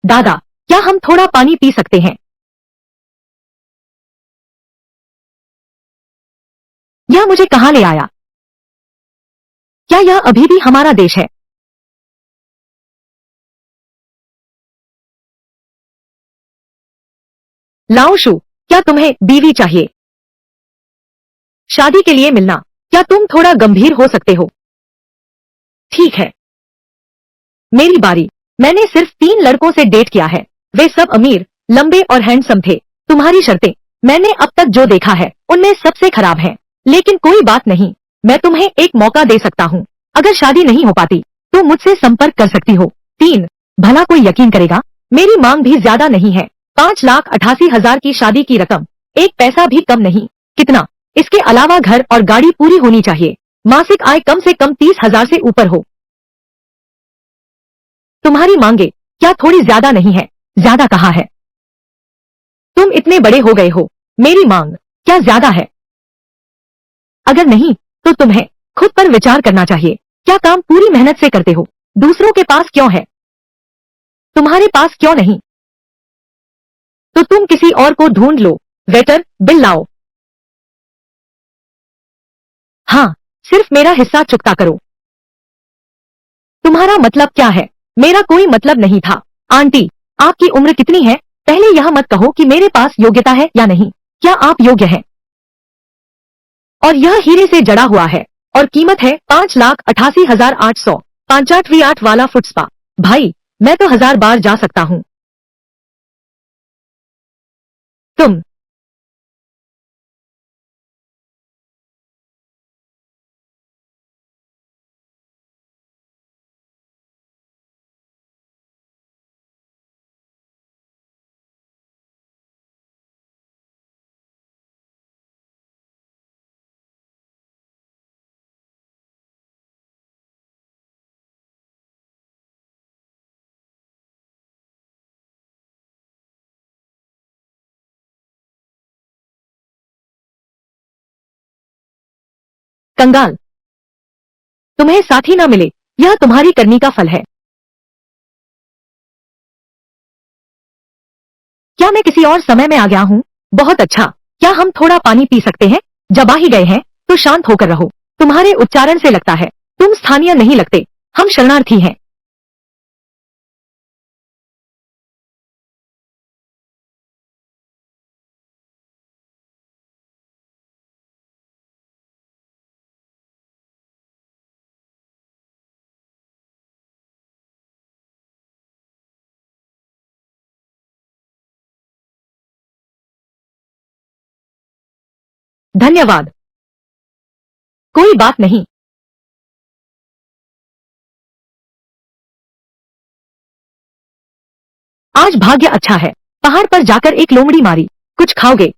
दादा, क्या हम थोड़ा पानी पी सकते हैं? यह मुझे कहाँ ले आया? क्या यह अभी भी हमारा देश है? लाओशु, क्या तुम्हें बीवी चाहिए? शादी के लिए मिलना, क्या तुम थोड़ा गंभीर हो सकते हो? ठीक है, मेरी बारी। मैंने सिर्फ 3 लड़कों से डेट किया है। वे सब अमीर, लंबे और हैंडसम थे। तुम्हारी शर्तें, मैंने अब तक जो देखा है उनमें सबसे खराब हैं। लेकिन कोई बात नहीं, मैं तुम्हें एक मौका दे सकता हूँ। अगर शादी नहीं हो पाती तो मुझसे संपर्क कर सकती हो। 3, भला कोई यकीन करेगा? मेरी मांग भी ज्यादा नहीं है। 5,88,000 की शादी की रकम, एक पैसा भी कम नहीं। कितना? इसके अलावा घर और गाड़ी पूरी होनी चाहिए। मासिक आय कम से कम 30,000 से ऊपर हो। तुम्हारी मांगे क्या थोड़ी ज्यादा नहीं है? ज्यादा कहा है? तुम इतने बड़े हो गए हो, मेरी मांग क्या ज्यादा है? अगर नहीं तो तुम्हें खुद पर विचार करना चाहिए। क्या काम पूरी मेहनत से करते हो? दूसरों के पास क्यों है? तुम्हारे पास क्यों नहीं? तो तुम किसी और को ढूंढ लो। वेटर, बिल लाओ। हाँ, सिर्फ मेरा हिस्सा चुकता करो। तुम्हारा मतलब क्या है? मेरा कोई मतलब नहीं था। आंटी, आपकी उम्र कितनी है? पहले यह मत कहो कि मेरे पास योग्यता है या नहीं। क्या आप योग्य हैं? और यह हीरे से जड़ा हुआ है और कीमत है 5,88,800। 5-8 वाला फुट स्पा। भाई, मैं तो 1000 बार जा सकता हूँ। तुम कंगाल, तुम्हें साथी ना मिले, यह तुम्हारी करनी का फल है। क्या मैं किसी और समय में आ गया हूँ? बहुत अच्छा। क्या हम थोड़ा पानी पी सकते हैं? जब आ ही गए हैं तो शांत होकर रहो। तुम्हारे उच्चारण से लगता है तुम स्थानीय नहीं लगते। हम शरणार्थी हैं। धन्यवाद। कोई बात नहीं। आज भाग्य अच्छा है। पहाड़ पर जाकर एक लोमड़ी मारी। कुछ खाओगे?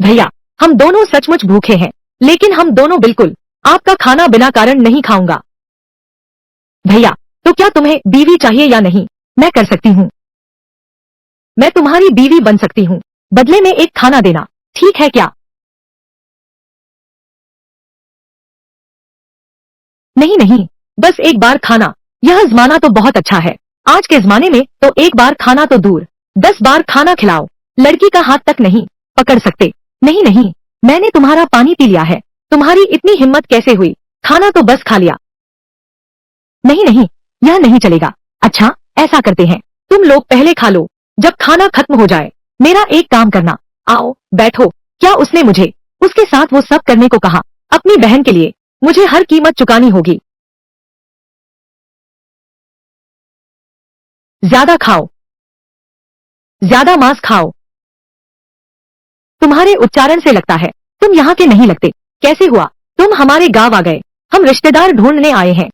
भैया, हम दोनों सचमुच भूखे हैं, लेकिन हम दोनों बिल्कुल आपका खाना बिना कारण नहीं खाऊंगा। भैया, तो क्या तुम्हें बीवी चाहिए या नहीं? मैं कर सकती हूँ। मैं तुम्हारी बीवी बन सकती हूँ। बदले में एक खाना देना, ठीक है क्या? नहीं नहीं, बस एक बार खाना। यह जमाना तो बहुत अच्छा है। आज के जमाने में तो एक बार खाना तो दूर, 10 बार खाना खिलाओ। लड़की का हाथ तक नहीं पकड़ सकते। नहीं नहीं, मैंने तुम्हारा पानी पी लिया है। तुम्हारी इतनी हिम्मत कैसे हुई? खाना तो बस खा लिया। नहीं नहीं, यह नहीं चलेगा। अच्छा, ऐसा करते हैं, तुम लोग पहले खा लो, जब खाना खत्म हो जाए मेरा एक काम करना। आओ बैठो। क्या उसने मुझे उसके साथ वो सब करने को कहा? अपनी बहन के लिए मुझे हर कीमत चुकानी होगी। ज्यादा खाओ, ज्यादा मांस खाओ। तुम्हारे उच्चारण से लगता है तुम यहाँ के नहीं लगते। कैसे हुआ तुम हमारे गांव आ गए? हम रिश्तेदार ढूंढने आए हैं।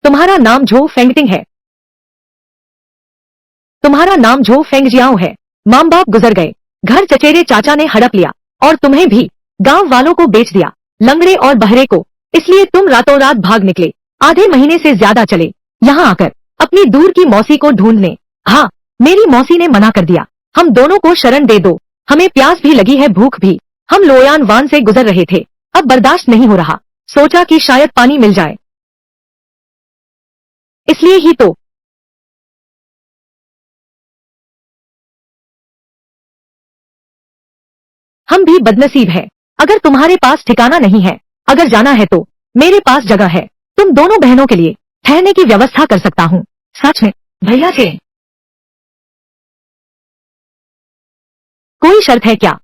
तुम्हारा नाम झो फेंगटिंग है। तुम्हारा नाम झो फेंगजियाओ है। माँ बाप गुजर गए, घर चचेरे चाचा ने हड़प लिया और तुम्हें भी गांव वालों को बेच दिया, लंगड़े और बहरे को। इसलिए तुम रातों रात भाग निकले। आधे महीने से ज्यादा चले यहाँ आकर अपनी दूर की मौसी को ढूंढने। हाँ, मेरी मौसी ने मना कर दिया। हम दोनों को शरण दे दो, हमें प्यास भी लगी है, भूख भी। हम लोयान वान से गुजर रहे थे। अब बर्दाश्त नहीं हो रहा। सोचा कि शायद पानी मिल जाए। इसलिए ही तो हम भी बदनसीब हैं। अगर तुम्हारे पास ठिकाना नहीं है, अगर जाना है तो मेरे पास जगह है। तुम दोनों बहनों के लिए ठहरने की व्यवस्था कर सकता हूँ। सच में भैया चेन, कोई शर्त है क्या?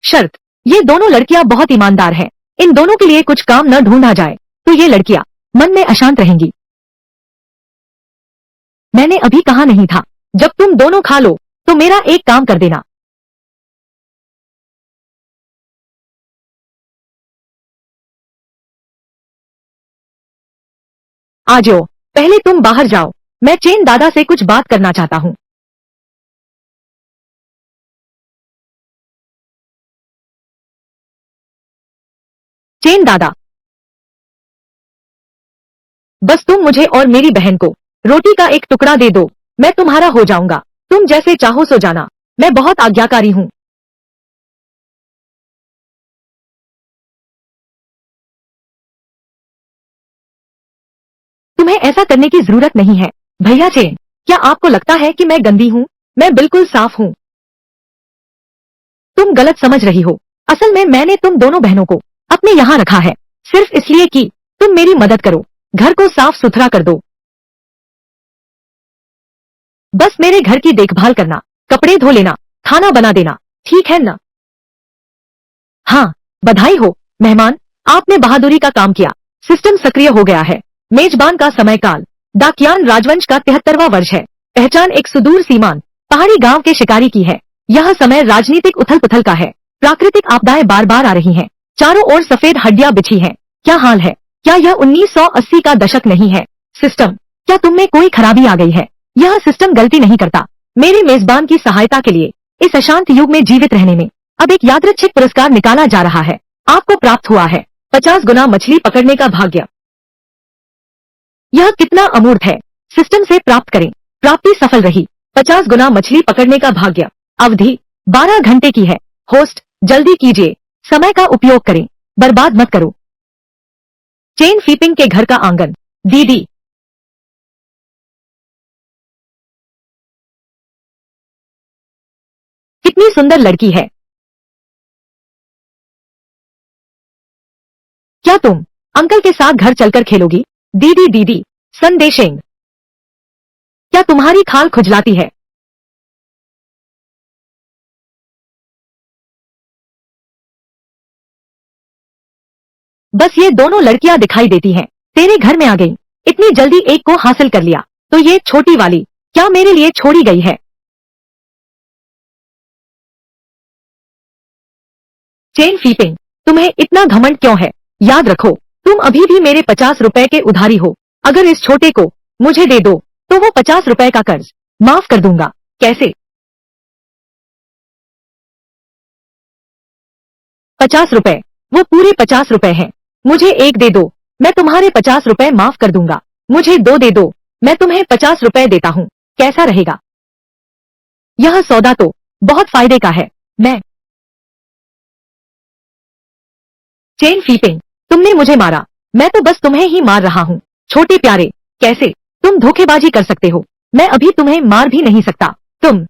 शर्त? ये दोनों लड़कियां बहुत ईमानदार हैं। इन दोनों के लिए कुछ काम न ढूंढा जाए तो ये लड़कियां मन में अशांत रहेंगी। मैंने अभी कहा नहीं था, जब तुम दोनों खा लो तो मेरा एक काम कर देना। आ जाओ, पहले तुम बाहर जाओ। मैं चेन दादा से कुछ बात करना चाहता हूँ। चेन दादा, बस तुम मुझे और मेरी बहन को रोटी का एक टुकड़ा दे दो, मैं तुम्हारा हो जाऊंगा। तुम जैसे चाहो सो जाना। मैं बहुत आज्ञाकारी हूँ। तुम्हें ऐसा करने की जरूरत नहीं है भैया चेन। क्या आपको लगता है कि मैं गंदी हूँ? मैं बिल्कुल साफ हूँ। तुम गलत समझ रही हो। असल में मैंने तुम दोनों बहनों को अपने यहाँ रखा है सिर्फ इसलिए कि तुम मेरी मदद करो। घर को साफ सुथरा कर दो। बस मेरे घर की देखभाल करना, कपड़े धो लेना, खाना बना देना, ठीक है ना? हाँ, बधाई हो मेहमान, आपने बहादुरी का काम किया। सिस्टम सक्रिय हो गया है। मेजबान का समय काल डाकियान राजवंश का 73वां वर्ष है। पहचान एक सुदूर सीमांत पहाड़ी गांव के शिकारी की है। यह समय राजनीतिक उथल पुथल का है। प्राकृतिक आपदाएं बार बार आ रही हैं। चारों ओर सफेद हड्डियां बिछी हैं। क्या हाल है? क्या यह 1980 का दशक नहीं है? सिस्टम, क्या तुम में कोई खराबी आ गई है? यह सिस्टम गलती नहीं करता। मेरे मेजबान की सहायता के लिए इस अशांत युग में जीवित रहने में अब एक यादृच्छिक पुरस्कार निकाला जा रहा है। आपको प्राप्त हुआ है 50 गुना मछली पकड़ने का भाग्य। यह कितना अमूर्त है। सिस्टम से प्राप्त करें। प्राप्ति सफल रही। 50 गुना मछली पकड़ने का भाग्य। अवधि 12 घंटे की है। होस्ट, जल्दी कीजिए, समय का उपयोग करें, बर्बाद मत करो। चेन फीपिंग के घर का आंगन। दीदी, कितनी सुंदर लड़की है। क्या तुम अंकल के साथ घर चलकर खेलोगी? दीदी दीदी, संदेशेंग, क्या तुम्हारी खाल खुजलाती है? बस ये दोनों लड़कियां दिखाई देती हैं। तेरे घर में आ गई। इतनी जल्दी एक को हासिल कर लिया। तो ये छोटी वाली क्या मेरे लिए छोड़ी गई है? चेन फीपिंग, तुम्हें इतना घमंड क्यों है? याद रखो, तुम अभी भी मेरे 50 रुपए के उधारी हो। अगर इस छोटे को मुझे दे दो तो वो 50 रुपए का कर्ज माफ कर दूंगा। कैसे? 50 रुपए? वो पूरे 50 रुपए हैं। मुझे एक दे दो, मैं तुम्हारे 50 रुपए माफ कर दूंगा। मुझे दो दे दो, मैं तुम्हें 50 रुपए देता हूँ। कैसा रहेगा? यह सौदा तो बहुत फायदे का है। मैं चेन फीपिंग, तुमने मुझे मारा। मैं तो बस तुम्हें ही मार रहा हूँ। छोटे प्यारे, कैसे तुम धोखेबाजी कर सकते हो? मैं अभी तुम्हें मार भी नहीं सकता। तुम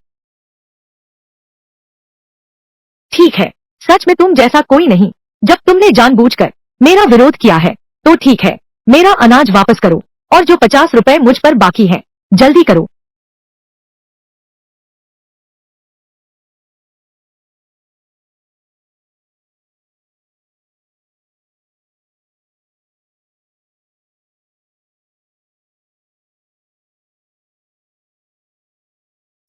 ठीक है, सच में तुम जैसा कोई नहीं। जब तुमने जानबूझकर मेरा विरोध किया है तो ठीक है, मेरा अनाज वापस करो और जो 50 रुपए मुझ पर बाकी है जल्दी करो।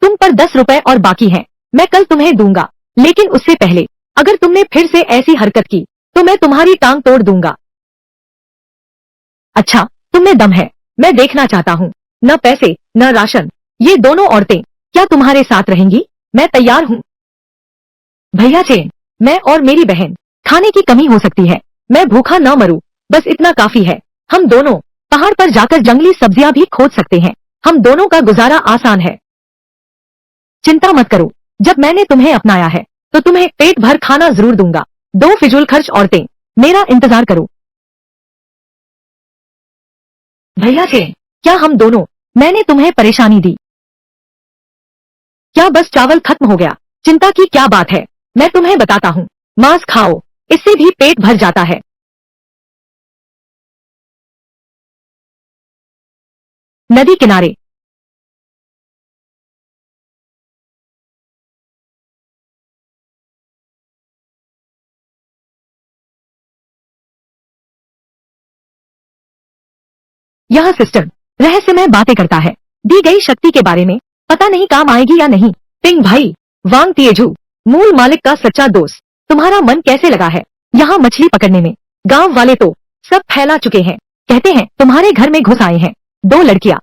तुम पर 10 रुपए और बाकी हैं। मैं कल तुम्हें दूंगा, लेकिन उससे पहले अगर तुमने फिर से ऐसी हरकत की तो मैं तुम्हारी टांग तोड़ दूंगा। अच्छा, तुममें दम है। मैं देखना चाहता हूँ। न पैसे न राशन। ये दोनों औरतें क्या तुम्हारे साथ रहेंगी? मैं तैयार हूँ। भैया चेन, मैं और मेरी बहन खाने की कमी हो सकती है। मैं भूखा न मरूं, बस इतना काफी है। हम दोनों पहाड़ पर जाकर जंगली सब्जियां भी खोज सकते हैं। हम दोनों का गुजारा आसान है। चिंता मत करो, जब मैंने तुम्हें अपनाया है तो तुम्हें पेट भर खाना जरूर दूंगा। दो फिजूल खर्च औरतें, मेरा इंतजार करो। भैया से क्या हम दोनों, मैंने तुम्हें परेशानी दी क्या? बस चावल खत्म हो गया, चिंता की क्या बात है, मैं तुम्हें बताता हूँ। मांस खाओ, इससे भी पेट भर जाता है। नदी किनारे यह सिस्टम रहस्यमय बातें करता है, दी गई शक्ति के बारे में। पता नहीं काम आएगी या नहीं। पिंग भाई, वांग तिएझू, मूल मालिक का सच्चा दोस्त, तुम्हारा मन कैसे लगा है यहाँ मछली पकड़ने में? गांव वाले तो सब फैला चुके हैं, कहते हैं तुम्हारे घर में घुस आए हैं दो लड़कियां।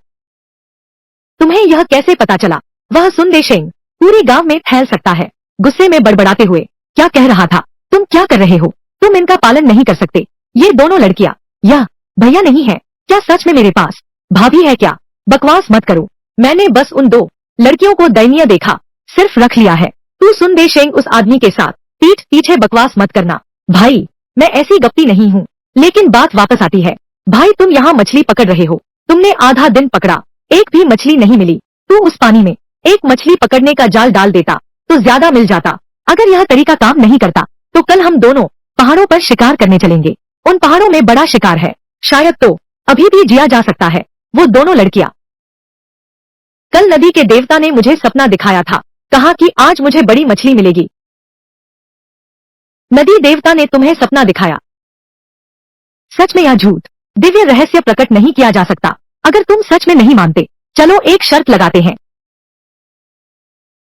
तुम्हें यह कैसे पता चला? वह सुन दे शेंग पूरे गांव में फैल सकता है। गुस्से में बड़बड़ाते हुए क्या कह रहा था? तुम क्या कर रहे हो? तुम इनका पालन नहीं कर सकते। ये दोनों लड़कियां, यह भैया नहीं है क्या? सच में मेरे पास भाभी है क्या? बकवास मत करो, मैंने बस उन दो लड़कियों को दयनीय देखा, सिर्फ रख लिया है। तू सुन दे शेंग, उस आदमी के साथ पीठ पीछे बकवास मत करना। भाई, मैं ऐसी गप्पी नहीं हूँ, लेकिन बात वापस आती है। भाई, तुम यहाँ मछली पकड़ रहे हो, तुमने आधा दिन पकड़ा, एक भी मछली नहीं मिली। तू उस पानी में एक मछली पकड़ने का जाल डाल देता तो ज्यादा मिल जाता। अगर यह तरीका काम नहीं करता तो कल हम दोनों पहाड़ों पर शिकार करने चलेंगे। उन पहाड़ों में बड़ा शिकार है, शायद तो अभी भी जिया जा सकता है। वो दोनों लड़कियां, कल नदी के देवता ने मुझे सपना दिखाया था, कहा कि आज मुझे बड़ी मछली मिलेगी। नदी देवता ने तुम्हें सपना दिखाया? सच में या झूठ? दिव्य रहस्य प्रकट नहीं किया जा सकता। अगर तुम सच में नहीं मानते, चलो एक शर्त लगाते हैं।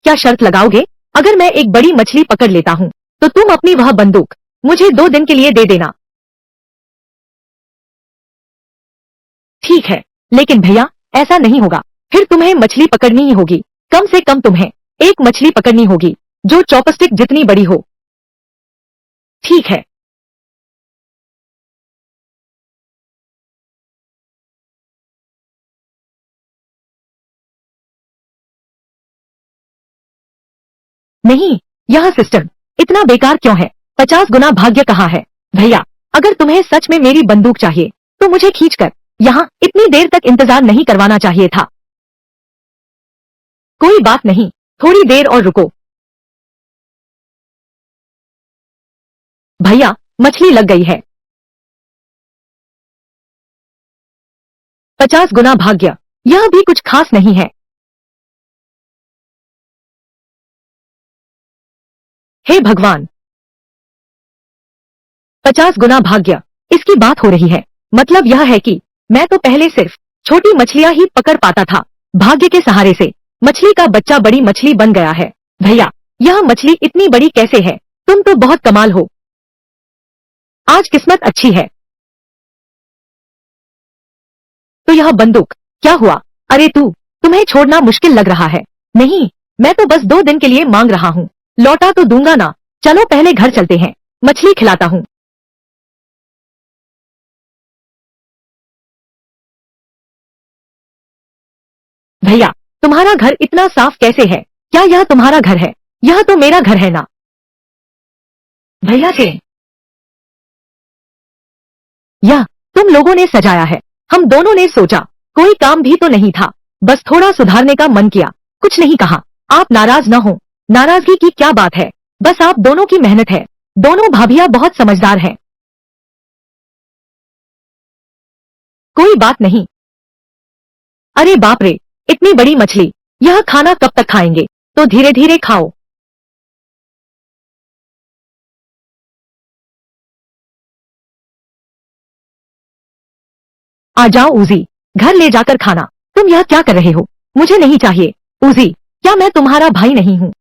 क्या शर्त लगाओगे? अगर मैं एक बड़ी मछली पकड़ लेता हूँ तो तुम अपनी वह बंदूक मुझे 2 दिन के लिए दे देना। ठीक है, लेकिन भैया ऐसा नहीं होगा, फिर तुम्हें मछली पकड़नी ही होगी। कम से कम तुम्हें एक मछली पकड़नी होगी जो चॉपस्टिक जितनी बड़ी हो। ठीक है। नहीं, यह सिस्टम इतना बेकार क्यों है? 50 गुना भाग्य कहाँ है? भैया, अगर तुम्हें सच में मेरी बंदूक चाहिए तो मुझे खींचकर यहाँ इतनी देर तक इंतजार नहीं करवाना चाहिए था। कोई बात नहीं, थोड़ी देर और रुको। भैया, मछली लग गई है। 50 गुना भाग्य, यह भी कुछ खास नहीं है। हे भगवान, 50 गुना भाग्य, इसकी बात हो रही है। मतलब यह है कि मैं तो पहले सिर्फ छोटी मछलियां ही पकड़ पाता था, भाग्य के सहारे से मछली का बच्चा बड़ी मछली बन गया है। भैया, यह मछली इतनी बड़ी कैसे है? तुम तो बहुत कमाल हो, आज किस्मत अच्छी है। तो यह बंदूक क्या हुआ? अरे तुम्हें छोड़ना मुश्किल लग रहा है। नहीं, मैं तो बस 2 दिन के लिए मांग रहा हूँ, लौटा तो दूंगा ना। चलो पहले घर चलते हैं, मछली खिलाता हूँ। भैया, तुम्हारा घर इतना साफ कैसे है? क्या यह तुम्हारा घर है? यह तो मेरा घर है ना। भैया से यह तुम लोगों ने सजाया है। हम दोनों ने सोचा कोई काम भी तो नहीं था, बस थोड़ा सुधारने का मन किया, कुछ नहीं कहा। आप नाराज न हो, नाराजगी की क्या बात है, बस आप दोनों की मेहनत है। दोनों भाभियां बहुत समझदार हैं। कोई बात नहीं। अरे बाप रे, इतनी बड़ी मछली, यह खाना कब तक खाएंगे? तो धीरे धीरे खाओ। आ जाओ उजी, घर ले जाकर खाना। तुम यह क्या कर रहे हो? मुझे नहीं चाहिए। उजी, क्या मैं तुम्हारा भाई नहीं हूँ?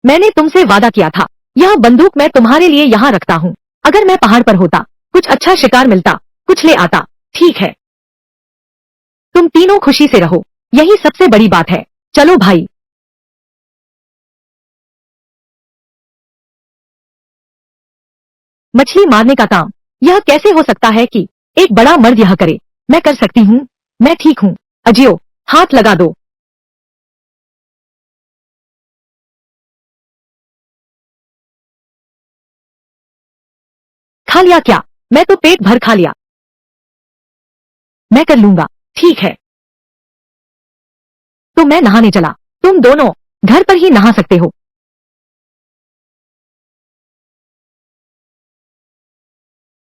मैंने तुमसे वादा किया था, यह बंदूक मैं तुम्हारे लिए यहाँ रखता हूँ। अगर मैं पहाड़ पर होता, कुछ अच्छा शिकार मिलता, कुछ ले आता। ठीक है, तुम तीनों खुशी से रहो, यही सबसे बड़ी बात है। चलो भाई। मछली मारने का काम, यह कैसे हो सकता है कि एक बड़ा मर्द यह करे? मैं कर सकती हूँ, मैं ठीक हूँ। अजियो, हाथ लगा दो। खा लिया क्या? मैं तो पेट भर खा लिया। मैं कर लूंगा। ठीक है, तो मैं नहाने चला। तुम दोनों घर पर ही नहा सकते हो।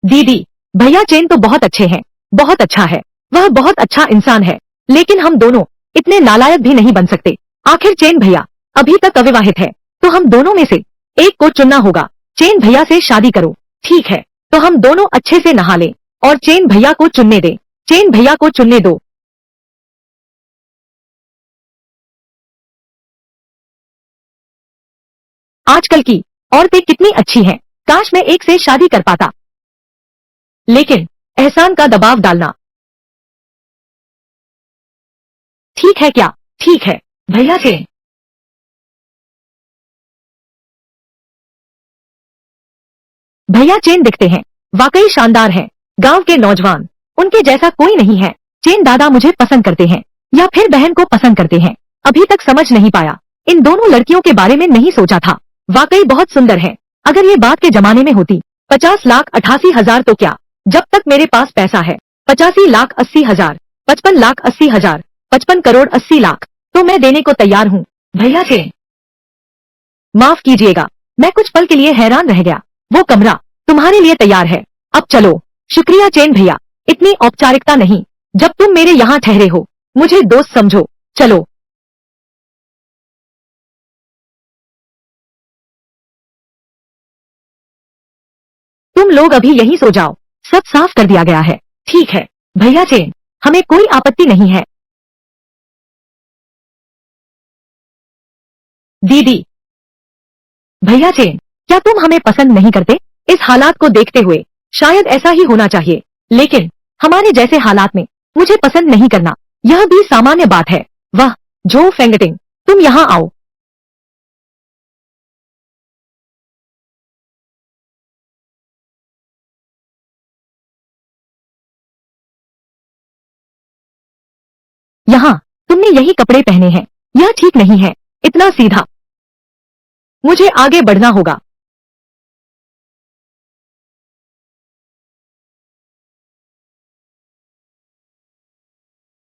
दीदी, भैया चेन तो बहुत अच्छे हैं। बहुत अच्छा है, वह बहुत अच्छा इंसान है। लेकिन हम दोनों इतने नालायक भी नहीं बन सकते। आखिर चेन भैया अभी तक अविवाहित है, तो हम दोनों में से एक को चुनना होगा। चेन भैया से शादी करो। ठीक है, तो हम दोनों अच्छे से नहा लें और चेन भैया को चुनने दें। चेन भैया को चुनने दो। आजकल की औरतें कितनी अच्छी हैं। काश मैं एक से शादी कर पाता। लेकिन एहसान का दबाव डालना ठीक है क्या? ठीक है, भैया चेन। भैया चेन दिखते हैं वाकई शानदार हैं। गांव के नौजवान उनके जैसा कोई नहीं है। चेन दादा मुझे पसंद करते हैं या फिर बहन को पसंद करते हैं, अभी तक समझ नहीं पाया। इन दोनों लड़कियों के बारे में नहीं सोचा था। वाकई बहुत सुंदर है। अगर ये बात के जमाने में होती 50,88,000 तो क्या, जब तक मेरे पास पैसा है 85,80,000, 55,80,000, 55,80,00,000 तो मैं देने को तैयार हूँ। भैया चेन, माफ कीजिएगा, मैं कुछ पल के लिए हैरान रह गया। वो कमरा तुम्हारे लिए तैयार है, अब चलो। शुक्रिया चेन भैया, इतनी औपचारिकता नहीं। जब तुम मेरे यहाँ ठहरे हो मुझे दोस्त समझो। चलो। तुम लोग अभी यहीं सो जाओ, सब साफ कर दिया गया है। ठीक है भैया चेन, हमें कोई आपत्ति नहीं है। दीदी, भैया चेन, क्या तुम हमें पसंद नहीं करते? इस हालात को देखते हुए शायद ऐसा ही होना चाहिए, लेकिन हमारे जैसे हालात में मुझे पसंद नहीं करना यह भी सामान्य बात है। वाह, जो फेंगटिंग, तुम यहाँ आओ। यहाँ तुमने यही कपड़े पहने हैं, यह ठीक नहीं है। इतना सीधा, मुझे आगे बढ़ना होगा।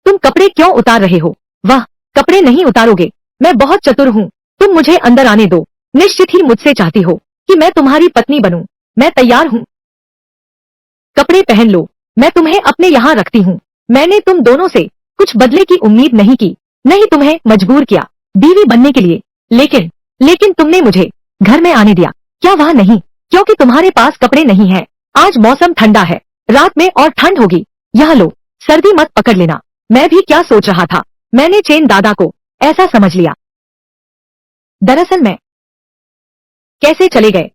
तुम कपड़े क्यों उतार रहे हो? वाह, कपड़े नहीं उतारोगे? मैं बहुत चतुर हूँ। तुम मुझे अंदर आने दो। निश्चित ही मुझसे चाहती हो कि मैं तुम्हारी पत्नी बनूं। मैं तैयार हूँ। कपड़े पहन लो, मैं तुम्हें अपने यहाँ रखती हूँ। मैंने तुम दोनों से कुछ बदले की उम्मीद नहीं की, नहीं तुम्हें मजबूर किया बीवी बनने के लिए। लेकिन लेकिन तुमने मुझे घर में आने दिया। क्या वह नहीं, क्योंकि तुम्हारे पास कपड़े नहीं है। आज मौसम ठंडा है, रात में और ठंड होगी। यह लो, सर्दी मत पकड़ लेना। मैं भी क्या सोच रहा था, मैंने चेन दादा को ऐसा समझ लिया। दरअसल मैं कैसे चले गए?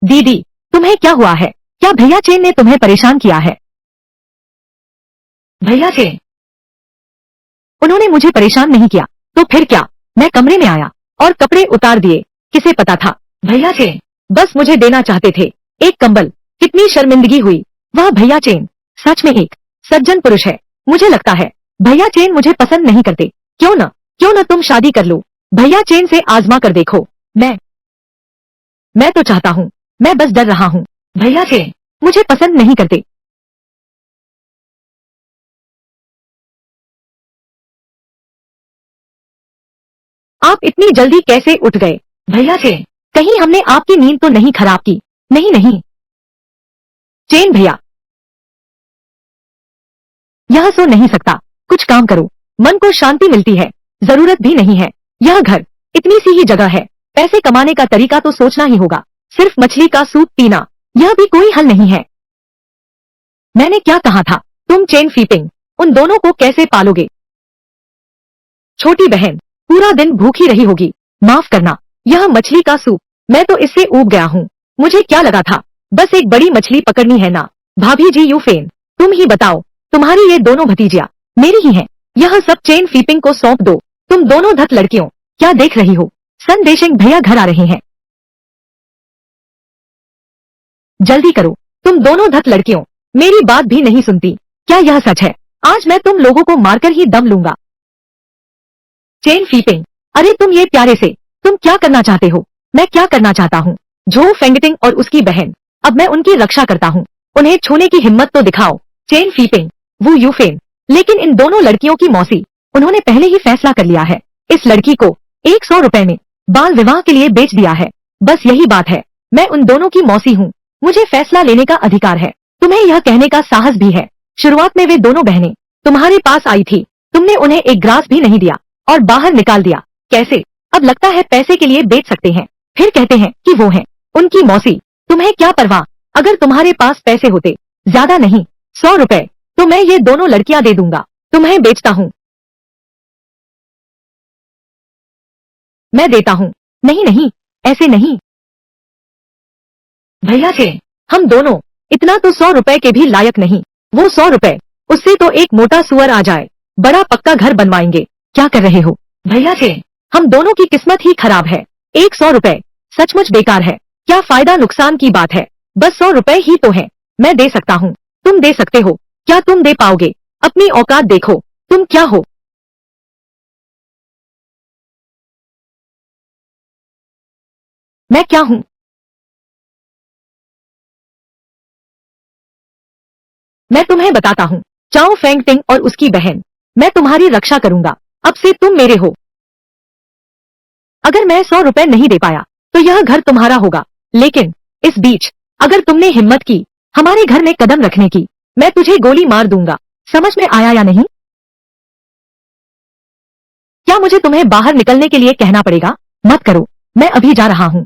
दीदी, तुम्हें क्या हुआ है? क्या भैया चेन ने तुम्हें परेशान किया है? भैया चेन, उन्होंने मुझे परेशान नहीं किया तो फिर क्या? मैं कमरे में आया और कपड़े उतार दिए। किसे पता था? भैया चेन बस मुझे देना चाहते थे एक कंबल। कितनी शर्मिंदगी हुई। वह भैया चेन सच में एक सज्जन पुरुष है। मुझे लगता है भैया चेन मुझे पसंद नहीं करते। क्यों न तुम शादी कर लो। भैया चेन से आजमा कर देखो। मैं तो चाहता हूँ, मैं बस डर रहा हूँ। भैया चेन मुझे पसंद नहीं करते। आप इतनी जल्दी कैसे उठ गए? भैया चेन, कहीं हमने आपकी नींद तो नहीं खराब की? नहीं नहीं चेन भैया, यह सो नहीं सकता। कुछ काम करो, मन को शांति मिलती है। जरूरत भी नहीं है। यह घर इतनी सी ही जगह है, पैसे कमाने का तरीका तो सोचना ही होगा। सिर्फ मछली का सूप पीना यह भी कोई हल नहीं है। मैंने क्या कहा था? तुम चेन फीपिंग उन दोनों को कैसे पालोगे? छोटी बहन पूरा दिन भूखी रही होगी। माफ करना, यह मछली का सूप, मैं तो इससे ऊब गया हूँ। मुझे क्या लगा था बस एक बड़ी मछली पकड़नी है ना। भाभी जी यूफेन, तुम ही बताओ, तुम्हारी ये दोनों भतीजियाँ मेरी ही हैं। यह सब चेन फीपिंग को सौंप दो। तुम दोनों धत लड़कियों, क्या देख रही हो? संदेशिंग भैया घर आ रहे हैं। जल्दी करो, तुम दोनों धत लड़कियों मेरी बात भी नहीं सुनती। क्या यह सच है? आज मैं तुम लोगों को मारकर ही दम लूंगा। चेन फीपिंग। अरे तुम ये प्यारे से, तुम क्या करना चाहते हो? मैं क्या करना चाहता हूँ? झो फेंगटिंग और उसकी बहन, अब मैं उनकी रक्षा करता हूँ। उन्हें छूने की हिम्मत तो दिखाओ। चेन फीपिंग, वू यूफेन। लेकिन इन दोनों लड़कियों की मौसी, उन्होंने पहले ही फैसला कर लिया है। इस लड़की को 100 रुपए में बाल विवाह के लिए बेच दिया है। बस यही बात है, मैं उन दोनों की मौसी हूँ, मुझे फैसला लेने का अधिकार है। तुम्हें यह कहने का साहस भी है। शुरुआत में वे दोनों बहनें तुम्हारे पास आई थी, तुमने उन्हें एक ग्रास भी नहीं दिया और बाहर निकाल दिया। कैसे? अब लगता है पैसे के लिए बेच सकते हैं, फिर कहते हैं कि वो हैं उनकी मौसी। तुम्हें क्या परवाह? अगर तुम्हारे पास पैसे होते, ज्यादा नहीं 100 रुपए, तो मैं ये दोनों लड़कियां दे दूंगा। तुम्हें बेचता हूँ, मैं देता हूँ। नहीं नहीं, ऐसे नहीं भैया चेन, हम दोनों इतना तो 100 रुपए के भी लायक नहीं। वो 100 रुपए, उससे तो एक मोटा सुअर आ जाए, बड़ा पक्का घर बनवाएंगे। क्या कर रहे हो भैया चेन? हम दोनों की किस्मत ही खराब है। 100 रुपए सचमुच बेकार है। क्या फायदा नुकसान की बात है, बस 100 रुपए ही तो है। मैं दे सकता हूँ, तुम दे सकते हो। क्या तुम दे पाओगे? अपनी औकात देखो, तुम क्या हो? मैं क्या हूँ? मैं तुम्हें बताता हूँ। चाओ फेंग टिंग और उसकी बहन, मैं तुम्हारी रक्षा करूंगा। अब से तुम मेरे हो। अगर मैं 100 रुपए नहीं दे पाया तो यह घर तुम्हारा होगा। लेकिन इस बीच अगर तुमने हिम्मत की हमारे घर में कदम रखने की, मैं तुझे गोली मार दूंगा। समझ में आया या नहीं? क्या मुझे तुम्हें बाहर निकलने के लिए कहना पड़ेगा? मत करो, मैं अभी जा रहा हूँ।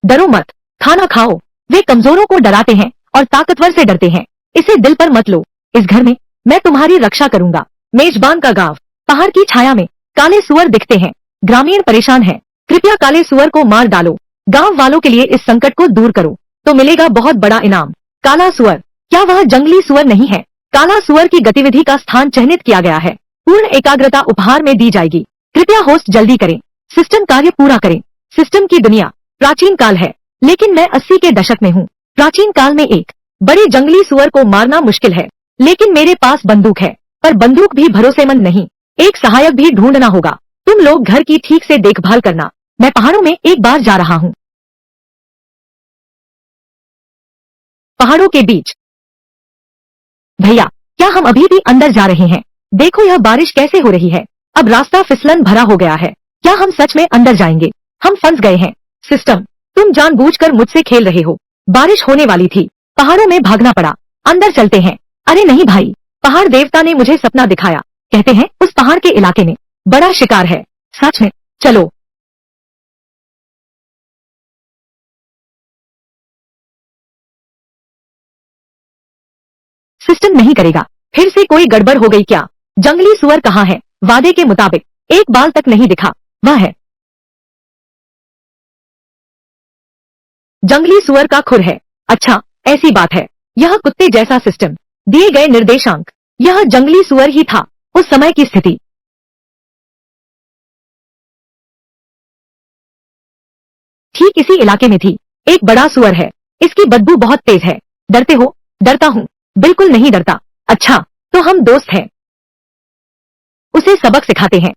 डरो मत, खाना खाओ। वे कमजोरों को डराते हैं और ताकतवर से डरते हैं। इसे दिल पर मत लो। इस घर में मैं तुम्हारी रक्षा करूंगा। मेजबान का गांव। पहाड़ की छाया में काले सुअर दिखते हैं। ग्रामीण परेशान है, कृपया काले सुअर को मार डालो। गांव वालों के लिए इस संकट को दूर करो तो मिलेगा बहुत बड़ा इनाम। काला सुअर, क्या वह जंगली सुअर नहीं है? काला सुअर की गतिविधि का स्थान चिन्हित किया गया है। पूर्ण एकाग्रता उपहार में दी जाएगी। कृपया होस्ट जल्दी करें, सिस्टम कार्य पूरा करें। सिस्टम की दुनिया प्राचीन काल है, लेकिन मैं 80 के दशक में हूँ। प्राचीन काल में एक बड़े जंगली सुअर को मारना मुश्किल है, लेकिन मेरे पास बंदूक है। पर बंदूक भी भरोसेमंद नहीं, एक सहायक भी ढूंढना होगा। तुम लोग घर की ठीक से देखभाल करना। मैं पहाड़ों में एक बार जा रहा हूँ। पहाड़ों के बीच। भैया, क्या हम अभी भी अंदर जा रहे हैं? देखो यह बारिश कैसे हो रही है। अब रास्ता फिसलन भरा हो गया है। क्या हम सच में अंदर जाएंगे? हम फंस गए हैं। सिस्टम, तुम जानबूझकर मुझसे खेल रहे हो। बारिश होने वाली थी, पहाड़ों में भागना पड़ा। अंदर चलते हैं। अरे नहीं भाई, पहाड़ देवता ने मुझे सपना दिखाया। कहते हैं उस पहाड़ के इलाके में बड़ा शिकार है। सच में? चलो। सिस्टम नहीं करेगा। फिर से कोई गड़बड़ हो गई क्या? जंगली सुअर कहाँ है? वादे के मुताबिक एक बाल तक नहीं दिखा। वह है जंगली सुअर का खुर है। अच्छा, ऐसी बात है। यह कुत्ते जैसा सिस्टम, दिए गए निर्देशांक, यह जंगली सुअर ही था। उस समय की स्थिति ठीक इसी इलाके में थी। एक बड़ा सुअर है, इसकी बदबू बहुत तेज है। डरते हो? डरता हूँ, बिल्कुल नहीं डरता। अच्छा, तो हम दोस्त हैं। उसे सबक सिखाते हैं।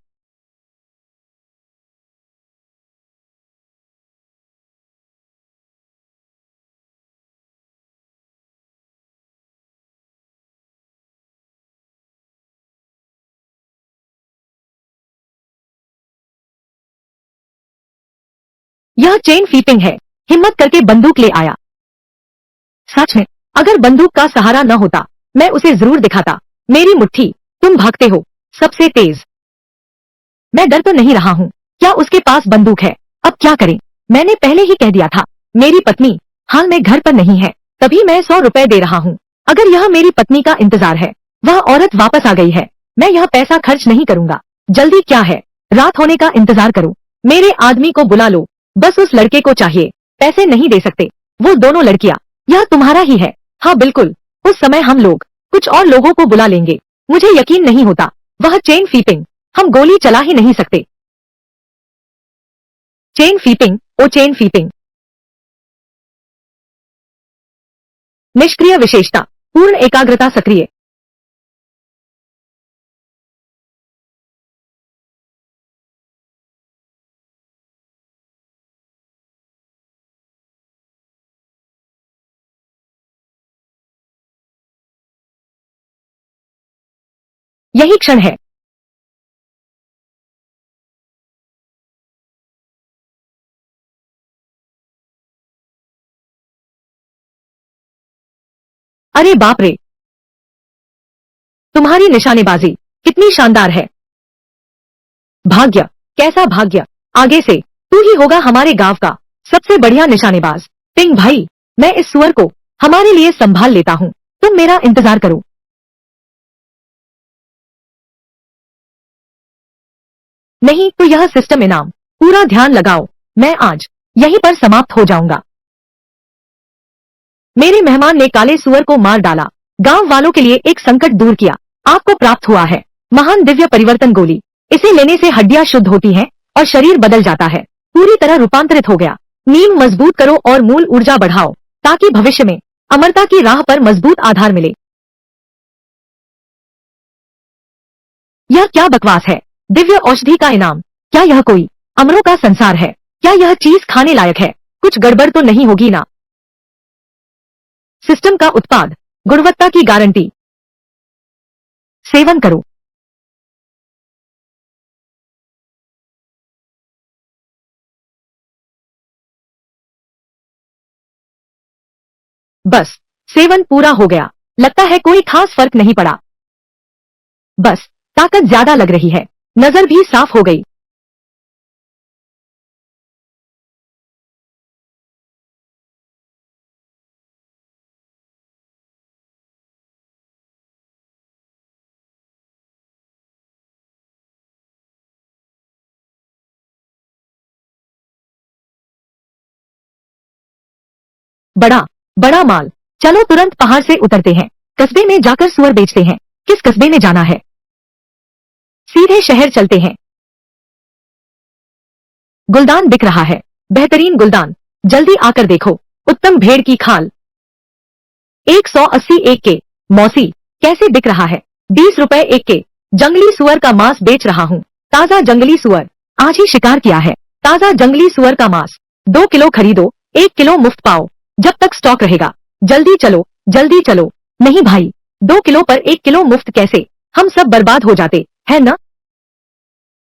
यह चेन फीपिंग है। हिम्मत करके बंदूक ले आया। सच में? अगर बंदूक का सहारा न होता, मैं उसे जरूर दिखाता। मेरी मुट्ठी। तुम भागते हो सबसे तेज। मैं डर तो नहीं रहा हूँ। क्या उसके पास बंदूक है? अब क्या करें? मैंने पहले ही कह दिया था, मेरी पत्नी हाल में घर पर नहीं है, तभी मैं 100 रुपए दे रहा हूँ। अगर यह मेरी पत्नी का इंतजार है, वह औरत वापस आ गई है, मैं यह पैसा खर्च नहीं करूंगा। जल्दी क्या है, रात होने का इंतजार करो। मेरे आदमी को बुला लो। बस उस लड़के को चाहिए, पैसे नहीं दे सकते। वो दोनों लड़कियां, यह तुम्हारा ही है? हाँ बिल्कुल। उस समय हम लोग कुछ और लोगों को बुला लेंगे। मुझे यकीन नहीं होता। वह चेन फीपिंग हम गोली चला ही नहीं सकते। चेन फीपिंग, ओ चेन फीपिंग। निष्क्रिय विशेषता, पूर्ण एकाग्रता सक्रिय। यही क्षण है। अरे बाप रे, तुम्हारी निशानेबाजी कितनी शानदार है। भाग्य, कैसा भाग्य। आगे से तू ही होगा हमारे गांव का सबसे बढ़िया निशानेबाज। पिंग भाई, मैं इस सुअर को हमारे लिए संभाल लेता हूँ, तुम मेरा इंतजार करो। नहीं तो यह सिस्टम इनाम, पूरा ध्यान लगाओ, मैं आज यहीं पर समाप्त हो जाऊंगा। मेरे मेहमान ने काले सुअर को मार डाला, गांव वालों के लिए एक संकट दूर किया। आपको प्राप्त हुआ है महान दिव्य परिवर्तन गोली। इसे लेने से हड्डियां शुद्ध होती हैं और शरीर बदल जाता है, पूरी तरह रूपांतरित हो गया। नींव मजबूत करो और मूल ऊर्जा बढ़ाओ ताकि भविष्य में अमरता की राह पर मजबूत आधार मिले। यह क्या बकवास है। दिव्य औषधि का इनाम, क्या यह कोई अमरों का संसार है? क्या यह चीज खाने लायक है? कुछ गड़बड़ तो नहीं होगी ना? सिस्टम का उत्पाद, गुणवत्ता की गारंटी। सेवन करो। बस सेवन पूरा हो गया, लगता है कोई खास फर्क नहीं पड़ा। बस ताकत ज्यादा लग रही है, नजर भी साफ हो गई। बड़ा बड़ा माल। चलो तुरंत पहाड़ से उतरते हैं, कस्बे में जाकर सुअर बेचते हैं। किस कस्बे में जाना है? सीधे शहर चलते हैं। गुलदान बिक रहा है, बेहतरीन गुलदान, जल्दी आकर देखो। उत्तम भेड़ की खाल 180 एक के। मौसी, कैसे बिक रहा है? 20 रुपए एक के। जंगली सुअर का मांस बेच रहा हूँ, ताजा जंगली सुअर, आज ही शिकार किया है। ताजा जंगली सुअर का मांस 2 किलो खरीदो, 1 किलो मुफ्त पाओ जब तक स्टॉक रहेगा। जल्दी चलो, जल्दी चलो। नहीं भाई, 2 किलो पर 1 किलो मुफ्त कैसे? हम सब बर्बाद हो जाते है न?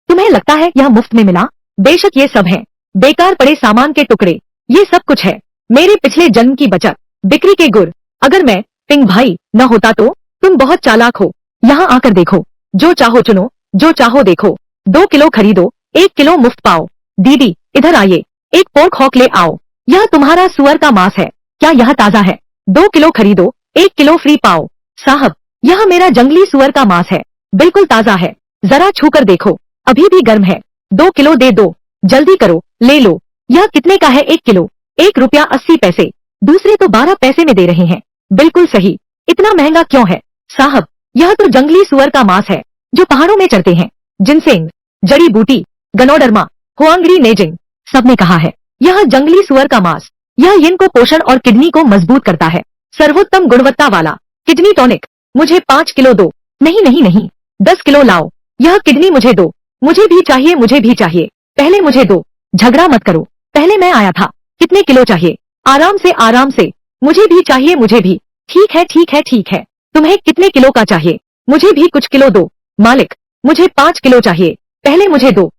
तुम्हें लगता है यह मुफ्त में मिला? बेशक ये सब है बेकार पड़े सामान के टुकड़े। ये सब कुछ है मेरे पिछले जन्म की बचत, बिक्री के गुर। अगर मैं पिंग भाई न होता तो? तुम बहुत चालाक हो। यहाँ आकर देखो, जो चाहो चुनो, जो चाहो देखो। 2 किलो खरीदो, 1 किलो मुफ्त पाओ। दीदी इधर आइए, एक पोर्क हॉक ले आओ। यह तुम्हारा सुअर का मांस है, क्या यह ताजा है? 2 किलो खरीदो, 1 किलो फ्री पाओ। साहब, यह मेरा जंगली सुअर का मांस है, बिल्कुल ताजा है, जरा छू कर देखो, अभी भी गर्म है। 2 किलो दे दो, जल्दी करो, ले लो। यह कितने का है 1 किलो? 1 रुपया 80 पैसे। दूसरे तो 12 पैसे में दे रहे हैं। बिल्कुल सही, इतना महंगा क्यों है? साहब, यह तो जंगली सुअर का मांस है जो पहाड़ों में चरते हैं। जिनसेंग, जड़ी बूटी, गनोडर्मा, हुआंगरी नेजिंग, सबने कहा है यह जंगली सुअर का मांस, यह यिन को पोषण और किडनी को मजबूत करता है। सर्वोत्तम गुणवत्ता वाला किडनी टॉनिक। मुझे 5 किलो दो। नहीं नहीं नहीं, 10 किलो लाओ। यह किडनी मुझे दो, मुझे भी चाहिए, मुझे भी चाहिए। पहले मुझे दो, झगड़ा मत करो, पहले मैं आया था। कितने किलो चाहिए? आराम से आराम से, मुझे भी चाहिए, मुझे भी। ठीक है ठीक है ठीक है, तुम्हें कितने किलो का चाहिए? मुझे भी कुछ किलो दो। मालिक, मुझे 5 किलो चाहिए, पहले मुझे दो।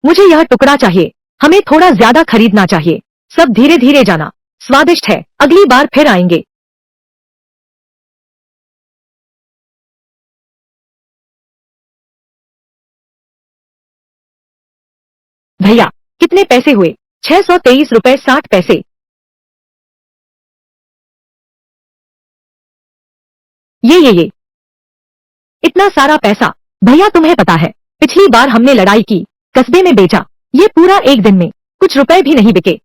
मुझे यह टुकड़ा चाहिए, हमें थोड़ा ज्यादा खरीदना चाहिए। सब धीरे धीरे जाना, स्वादिष्ट है, अगली बार फिर आएंगे। भैया, कितने पैसे हुए? 623 रुपए 60 पैसे। ये इतना सारा पैसा? भैया तुम्हें पता है, पिछली बार हमने लड़ाई की, कस्बे में बेचा, ये पूरा एक दिन में कुछ रुपए भी नहीं बिके।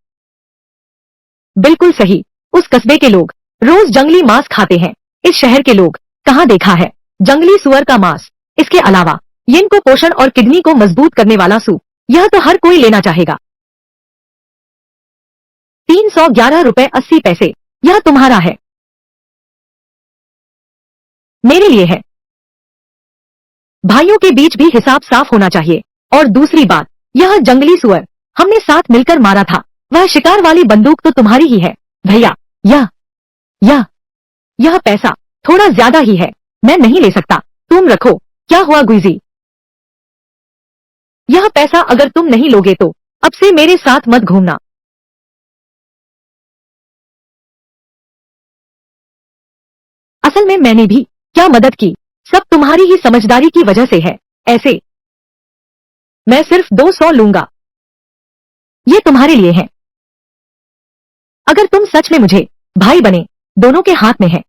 बिल्कुल सही, उस कस्बे के लोग रोज जंगली मांस खाते हैं। इस शहर के लोग कहाँ देखा है जंगली सुअर का मांस? इसके अलावा यिन को पोषण और किडनी को मजबूत करने वाला सूप, यह तो हर कोई लेना चाहेगा। 311 रुपए 80 पैसे, यह तुम्हारा है, मेरे लिए है। भाइयों के बीच भी हिसाब साफ होना चाहिए। और दूसरी बात, यह जंगली सुअर हमने साथ मिलकर मारा था, वह शिकार वाली बंदूक तो तुम्हारी ही है। भैया, यह यह पैसा थोड़ा ज्यादा ही है, मैं नहीं ले सकता, तुम रखो। क्या हुआ गुइजी? यह पैसा अगर तुम नहीं लोगे तो अब से मेरे साथ मत घूमना। असल में मैंने भी क्या मदद की, सब तुम्हारी ही समझदारी की वजह से है। ऐसे मैं सिर्फ 200 लूंगा, ये तुम्हारे लिए है। अगर तुम सच में मुझे भाई बने, दोनों के हाथ में है।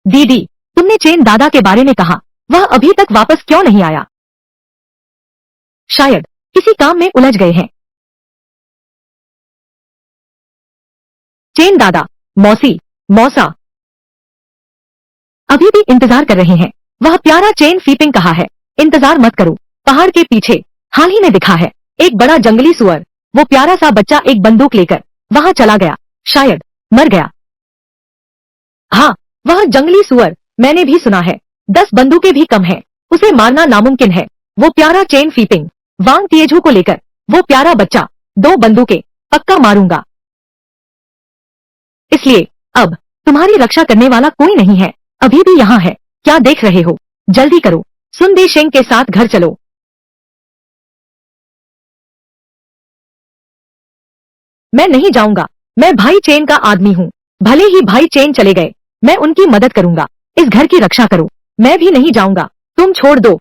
दीदी, तुमने चेन दादा के बारे में कहा, वह अभी तक वापस क्यों नहीं आया? शायद किसी काम में उलझ गए हैं। चेन दादा, मौसी, मौसा अभी भी इंतजार कर रहे हैं। वह प्यारा चेन फीपिंग कहा है, इंतजार मत करो। पहाड़ के पीछे हाल ही में दिखा है एक बड़ा जंगली सुअर, वो प्यारा सा बच्चा एक बंदूक लेकर वहां चला गया, शायद मर गया। हाँ, वह जंगली सुअर मैंने भी सुना है, 10 बंदूकें भी कम है, उसे मारना नामुमकिन है। वो प्यारा चेन फीपिंग वांग तिएझू को लेकर वो प्यारा बच्चा, 2 बंदूकें पक्का मारूंगा। इसलिए अब तुम्हारी रक्षा करने वाला कोई नहीं है, अभी भी यहाँ है। क्या देख रहे हो, जल्दी करो, सुनदे शेंग के साथ घर चलो। मैं नहीं जाऊंगा, मैं भाई चेन का आदमी हूँ, भले ही भाई चेन चले गए, मैं उनकी मदद करूंगा। इस घर की रक्षा करो, मैं भी नहीं जाऊंगा, तुम छोड़ दो।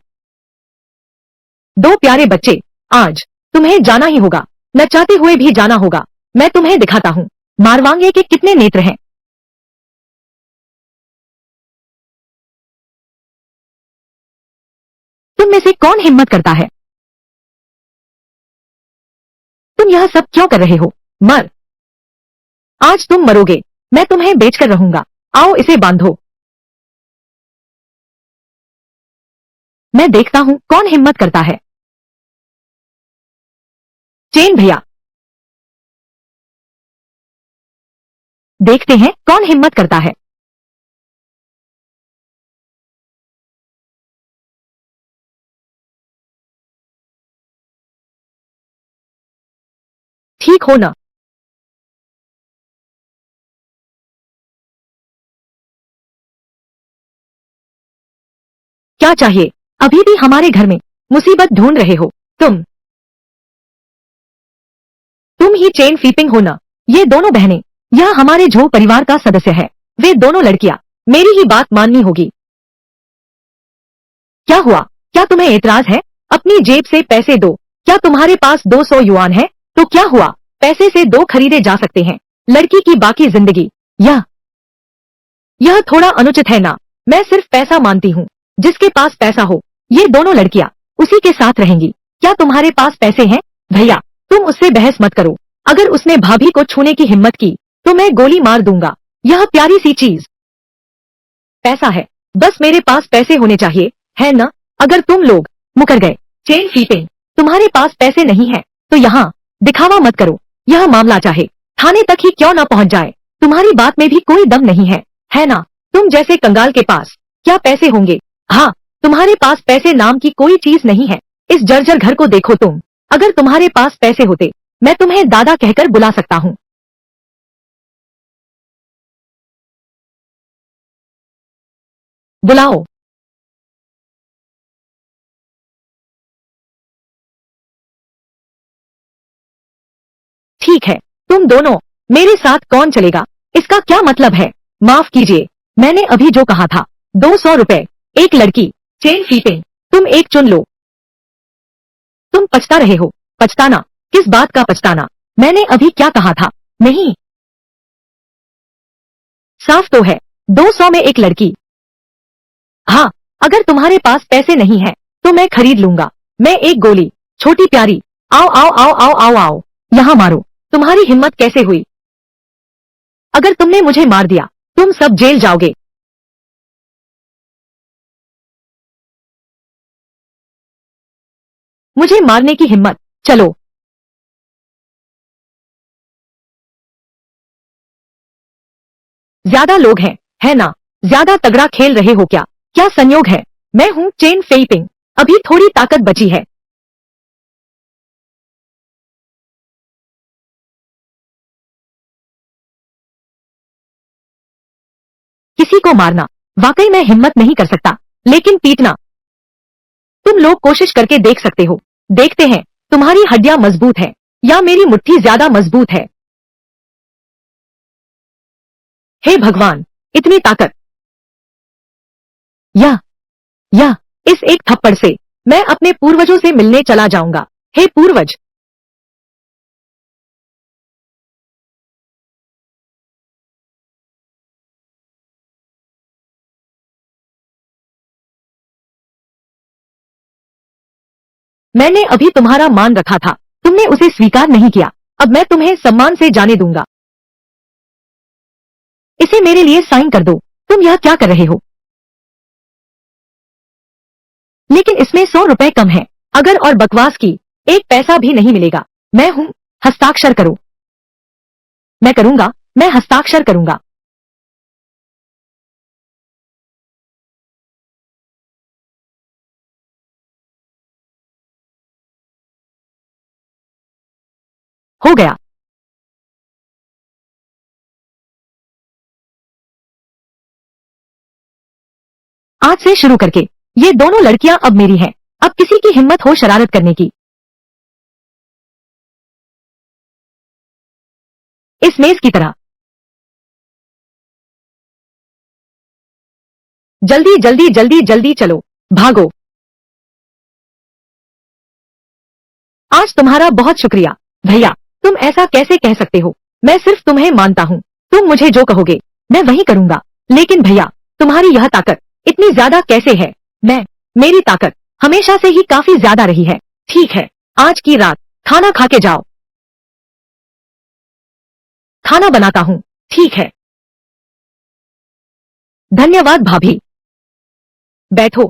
2 प्यारे बच्चे, आज तुम्हें जाना ही होगा, न चाहते हुए भी जाना होगा। मैं तुम्हें दिखाता हूँ मारवांगे के कितने नेत्र हैं। तुम में से कौन हिम्मत करता है? तुम यह सब क्यों कर रहे हो? मर, आज तुम मरोगे, मैं तुम्हें बेचकर रहूंगा। आओ इसे बांधो। मैं देखता हूँ कौन हिम्मत करता है। चेन भैया, देखते हैं कौन हिम्मत करता है। ठीक हो ना? क्या चाहिए? अभी भी हमारे घर में मुसीबत ढूंढ रहे हो तुम ही चेन फीपिंग हो ना? ये दोनों बहनें, यह हमारे झो परिवार का सदस्य है, वे दोनों लड़कियां, मेरी ही बात माननी होगी। क्या हुआ, क्या तुम्हें एतराज है? अपनी जेब से पैसे दो। क्या तुम्हारे पास 200 युआन है? तो क्या हुआ, पैसे से 2 खरीदे जा सकते हैं, लड़की की बाकी जिंदगी। यह थोड़ा अनुचित है ना? मैं सिर्फ पैसा मानती हूँ, जिसके पास पैसा हो, ये दोनों लड़कियां उसी के साथ रहेंगी। क्या तुम्हारे पास पैसे हैं? भैया, तुम उससे बहस मत करो, अगर उसने भाभी को छूने की हिम्मत की तो मैं गोली मार दूंगा। यह प्यारी सी चीज पैसा है, बस मेरे पास पैसे होने चाहिए, है ना? अगर तुम लोग मुकर गए, चेन फीपिंग, तुम्हारे पास पैसे नहीं है तो यहाँ दिखावा मत करो। यह मामला चाहे थाने तक ही क्यों न पहुंच जाए, तुम्हारी बात में भी कोई दम नहीं है ना? तुम जैसे कंगाल के पास क्या पैसे होंगे? हाँ, तुम्हारे पास पैसे नाम की कोई चीज नहीं है। इस जर्जर घर को देखो तुम, अगर तुम्हारे पास पैसे होते मैं तुम्हें दादा कहकर बुला सकता हूँ। बुलाओ। ठीक है, तुम दोनों मेरे साथ कौन चलेगा? इसका क्या मतलब है? माफ कीजिए, मैंने अभी जो कहा था, 200 रुपए, एक लड़की, चेन फीपिंग, तुम एक चुन लो। तुम पछता रहे हो? पछताना? किस बात का पछताना? मैंने अभी क्या कहा था? नहीं, साफ तो है, 200 में एक लड़की। हाँ, अगर तुम्हारे पास पैसे नहीं है तो मैं खरीद लूंगा। मैं एक गोली, छोटी प्यारी, आओ आओ आओ आओ आओ आओ, यहाँ मारो। तुम्हारी हिम्मत कैसे हुई? अगर तुमने मुझे मार दिया तुम सब जेल जाओगे। मुझे मारने की हिम्मत, चलो। ज्यादा लोग हैं, है ना? ज्यादा तगड़ा खेल रहे हो क्या? क्या संयोग है? मैं हूँ चेन फेइपिंग, अभी थोड़ी ताकत बची है। किसी को मारना वाकई में हिम्मत नहीं कर सकता, लेकिन पीटना तुम लोग कोशिश करके देख सकते हो। देखते हैं तुम्हारी हड्डियां मजबूत है या मेरी मुट्ठी ज्यादा मजबूत है। हे भगवान, इतनी ताकत! या या इस एक थप्पड़ से मैं अपने पूर्वजों से मिलने चला जाऊंगा। हे पूर्वज! मैंने अभी तुम्हारा मान रखा था, तुमने उसे स्वीकार नहीं किया। अब मैं तुम्हें सम्मान से जाने दूंगा। इसे मेरे लिए साइन कर दो। तुम यह क्या कर रहे हो? लेकिन इसमें 100 रुपए कम है। अगर और बकवास की एक पैसा भी नहीं मिलेगा। मैं हूं, हस्ताक्षर करो। मैं करूंगा, मैं हस्ताक्षर करूंगा। हो गया। आज से शुरू करके ये दोनों लड़कियां अब मेरी हैं। अब किसी की हिम्मत हो शरारत करने की, इस मेज की तरह। जल्दी जल्दी जल्दी जल्दी चलो, भागो। आज तुम्हारा बहुत शुक्रिया भैया। तुम ऐसा कैसे कह सकते हो? मैं सिर्फ तुम्हें मानता हूँ। तुम मुझे जो कहोगे मैं वही करूंगा। लेकिन भैया, तुम्हारी यह ताकत इतनी ज्यादा कैसे है? मेरी ताकत हमेशा से ही काफी ज्यादा रही है। ठीक है, आज की रात खाना खा के जाओ। खाना बनाता हूँ। ठीक है। धन्यवाद भाभी। बैठो।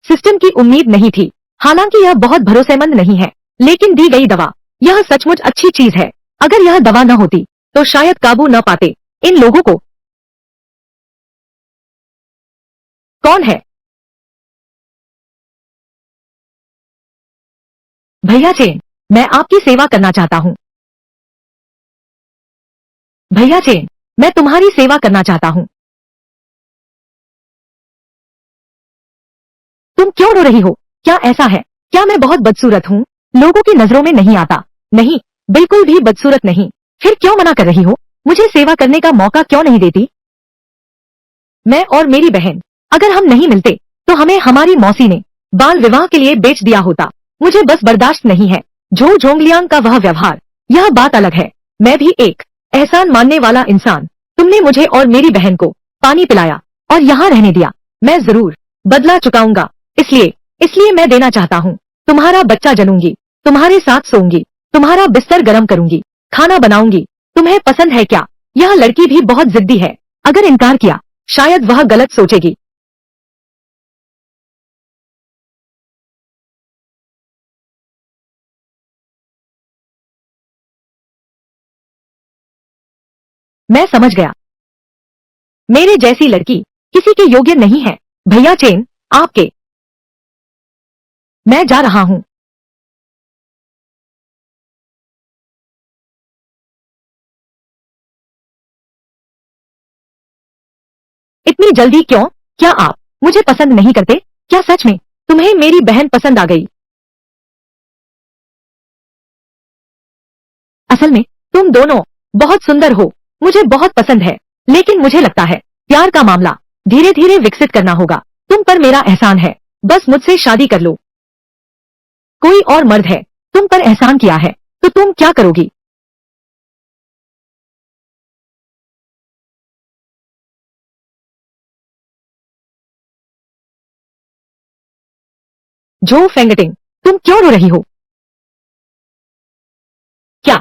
सिस्टम की उम्मीद नहीं थी। हालांकि यह बहुत भरोसेमंद नहीं है, लेकिन दी गई दवा यह सचमुच अच्छी चीज है। अगर यह दवा न होती तो शायद काबू न पाते इन लोगों को। कौन है? भैया चेन, मैं आपकी सेवा करना चाहता हूँ। भैया चेन, मैं तुम्हारी सेवा करना चाहता हूँ। तुम क्यों रो रही हो? क्या ऐसा है? क्या मैं बहुत बदसूरत हूँ? लोगों की नजरों में नहीं आता। नहीं, बिल्कुल भी बदसूरत नहीं। फिर क्यों मना कर रही हो? मुझे सेवा करने का मौका क्यों नहीं देती? मैं और मेरी बहन अगर हम नहीं मिलते तो हमें हमारी मौसी ने बाल विवाह के लिए बेच दिया होता। मुझे बस बर्दाश्त नहीं है झो झोंगलियांग का वह व्यवहार। यह बात अलग है। मैं भी एक एहसान मानने वाला इंसान। तुमने मुझे और मेरी बहन को पानी पिलाया और यहाँ रहने दिया। मैं जरूर बदला चुकाऊंगा। इसलिए इसलिए मैं देना चाहता हूँ। तुम्हारा बच्चा जनूंगी, तुम्हारे साथ सोऊंगी, तुम्हारा बिस्तर गर्म करूंगी, खाना बनाऊंगी। तुम्हें पसंद है क्या? यह लड़की भी बहुत जिद्दी है। अगर इनकार किया शायद वह गलत सोचेगी। मैं समझ गया। मेरे जैसी लड़की किसी के योग्य नहीं है। भैया चेन, आपके। मैं जा रहा हूँ। इतनी जल्दी क्यों? क्या आप मुझे पसंद नहीं करते? क्या सच में तुम्हें मेरी बहन पसंद आ गई? असल में तुम दोनों बहुत सुंदर हो। मुझे बहुत पसंद है। लेकिन मुझे लगता है प्यार का मामला धीरे धीरे विकसित करना होगा। तुम पर मेरा एहसान है, बस मुझसे शादी कर लो। कोई और मर्द है तुम पर एहसान किया है तो तुम क्या करोगी? जो फेंगटिंग, तुम क्यों रो रही हो? क्या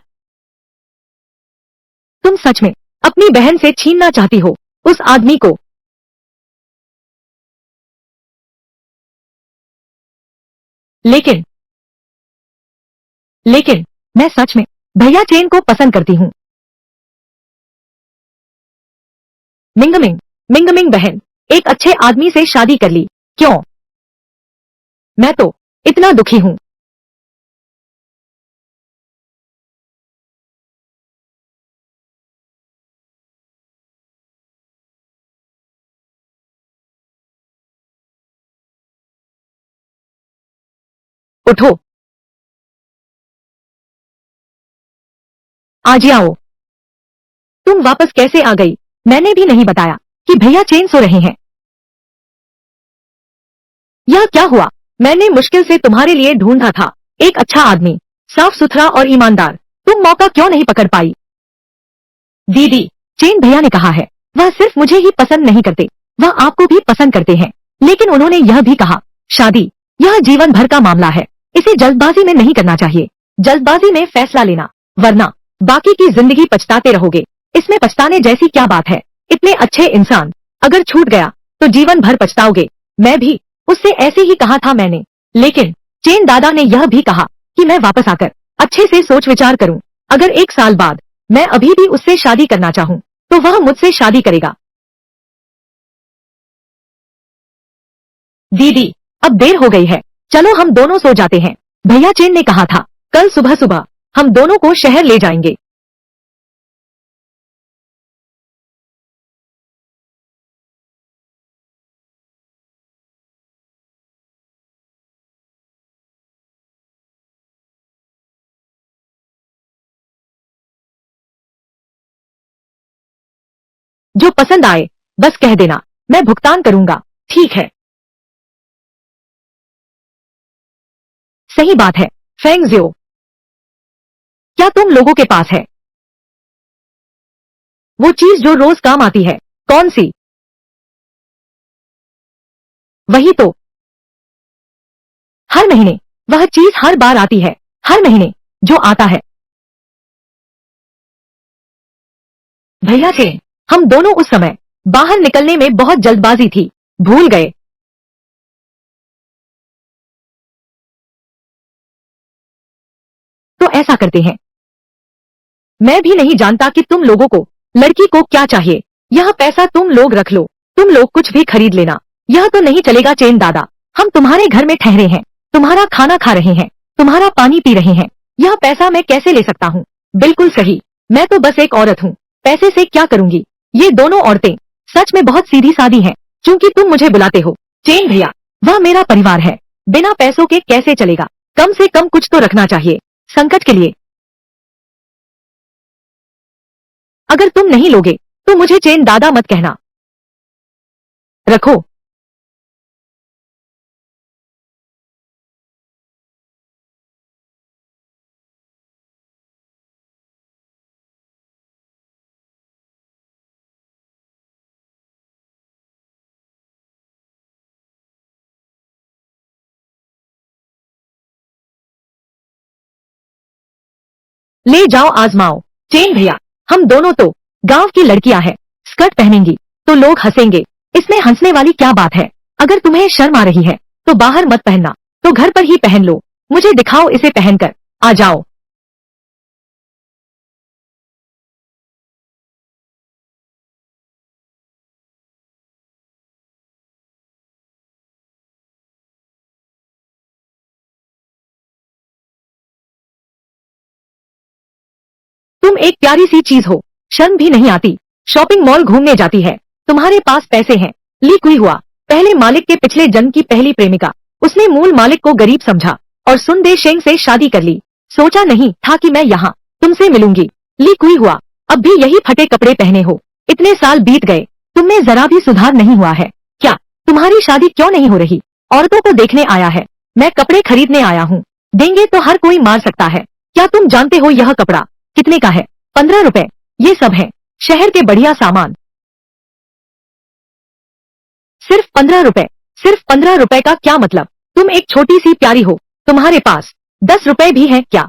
तुम सच में अपनी बहन से छीनना चाहती हो उस आदमी को। लेकिन लेकिन मैं सच में भैया चेन को पसंद करती हूँ। मिंगमिंग मिंगमिंग बहन एक अच्छे आदमी से शादी कर ली। क्यों? मैं तो इतना दुखी हूँ। उठो, आज आओ। तुम वापस कैसे आ गई? मैंने भी नहीं बताया कि भैया चेन सो रहे हैं। यह क्या हुआ? मैंने मुश्किल से तुम्हारे लिए ढूंढा था एक अच्छा आदमी, साफ सुथरा और ईमानदार। तुम मौका क्यों नहीं पकड़ पाई? दीदी, चेन भैया ने कहा है वह सिर्फ मुझे ही पसंद नहीं करते, वह आपको भी पसंद करते हैं। लेकिन उन्होंने यह भी कहा शादी यह जीवन भर का मामला है, इसे जल्दबाजी में नहीं करना चाहिए। जल्दबाजी में फैसला लेना, वरना बाकी की जिंदगी पछताते रहोगे। इसमें पछताने जैसी क्या बात है? इतने अच्छे इंसान अगर छूट गया तो जीवन भर पछताओगे। मैं भी उससे ऐसे ही कहा था मैंने। लेकिन चेन दादा ने यह भी कहा कि मैं वापस आकर अच्छे से सोच विचार करूं। अगर 1 साल बाद मैं अभी भी उससे शादी करना चाहूं तो वह मुझसे शादी करेगा। दीदी, अब देर हो गई है, चलो हम दोनों सो जाते हैं। भैया चेन ने कहा था कल सुबह सुबह हम दोनों को शहर ले जाएंगे। जो पसंद आए बस कह देना, मैं भुगतान करूंगा। ठीक है। सही बात है। फेंग जियो, क्या तुम लोगों के पास है वो चीज जो रोज काम आती है? कौन सी? वही तो, हर महीने वह चीज हर बार आती है, हर महीने जो आता है। भैया थे, हम दोनों उस समय बाहर निकलने में बहुत जल्दबाजी थी, भूल गए। तो ऐसा करते हैं, मैं भी नहीं जानता कि तुम लोगों को लड़की को क्या चाहिए। यह पैसा तुम लोग रख लो, तुम लोग कुछ भी खरीद लेना। यह तो नहीं चलेगा चेन दादा, हम तुम्हारे घर में ठहरे हैं, तुम्हारा खाना खा रहे हैं, तुम्हारा पानी पी रहे हैं, यह पैसा मैं कैसे ले सकता हूँ? बिल्कुल सही, मैं तो बस एक औरत हूँ, पैसे से क्या करूंगी? ये दोनों औरतें सच में बहुत सीधी सादी हैं, क्योंकि तुम मुझे बुलाते हो। चेन भैया, वह मेरा परिवार है, बिना पैसों के कैसे चलेगा? कम से कम कुछ तो रखना चाहिए संकट के लिए। अगर तुम नहीं लोगे तो मुझे चेन दादा मत कहना। रखो। ले जाओ आजमाओ। चेन भैया, हम दोनों तो गांव की लड़कियां हैं, स्कर्ट पहनेंगी तो लोग हंसेंगे, इसमें हंसने वाली क्या बात है? अगर तुम्हें शर्म आ रही है तो बाहर मत पहनना, तो घर पर ही पहन लो। मुझे दिखाओ इसे पहनकर, आ जाओ। तुम एक प्यारी सी चीज हो, शर्म भी नहीं आती, शॉपिंग मॉल घूमने जाती है, तुम्हारे पास पैसे हैं। ली कुई हुआ, पहले मालिक के पिछले जन्म की पहली प्रेमिका, उसने मूल मालिक को गरीब समझा और सुनदे शेंग से शादी कर ली। सोचा नहीं था कि मैं यहाँ तुमसे मिलूंगी। ली कुई हुआ, अब भी यही फटे कपड़े पहने हो, इतने साल बीत गए, तुममें जरा भी सुधार नहीं हुआ है क्या? तुम्हारी शादी क्यों नहीं हो रही? औरतों को देखने आया है, मैं कपड़े खरीदने आया हूँ, देंगे तो हर कोई मार सकता है। क्या तुम जानते हो यह कपड़ा कितने का है? 15 रुपए, ये सब है शहर के बढ़िया सामान। सिर्फ 15 रुपए? सिर्फ 15 रुपए का क्या मतलब? तुम एक छोटी सी प्यारी हो, तुम्हारे पास 10 रुपए भी हैं क्या?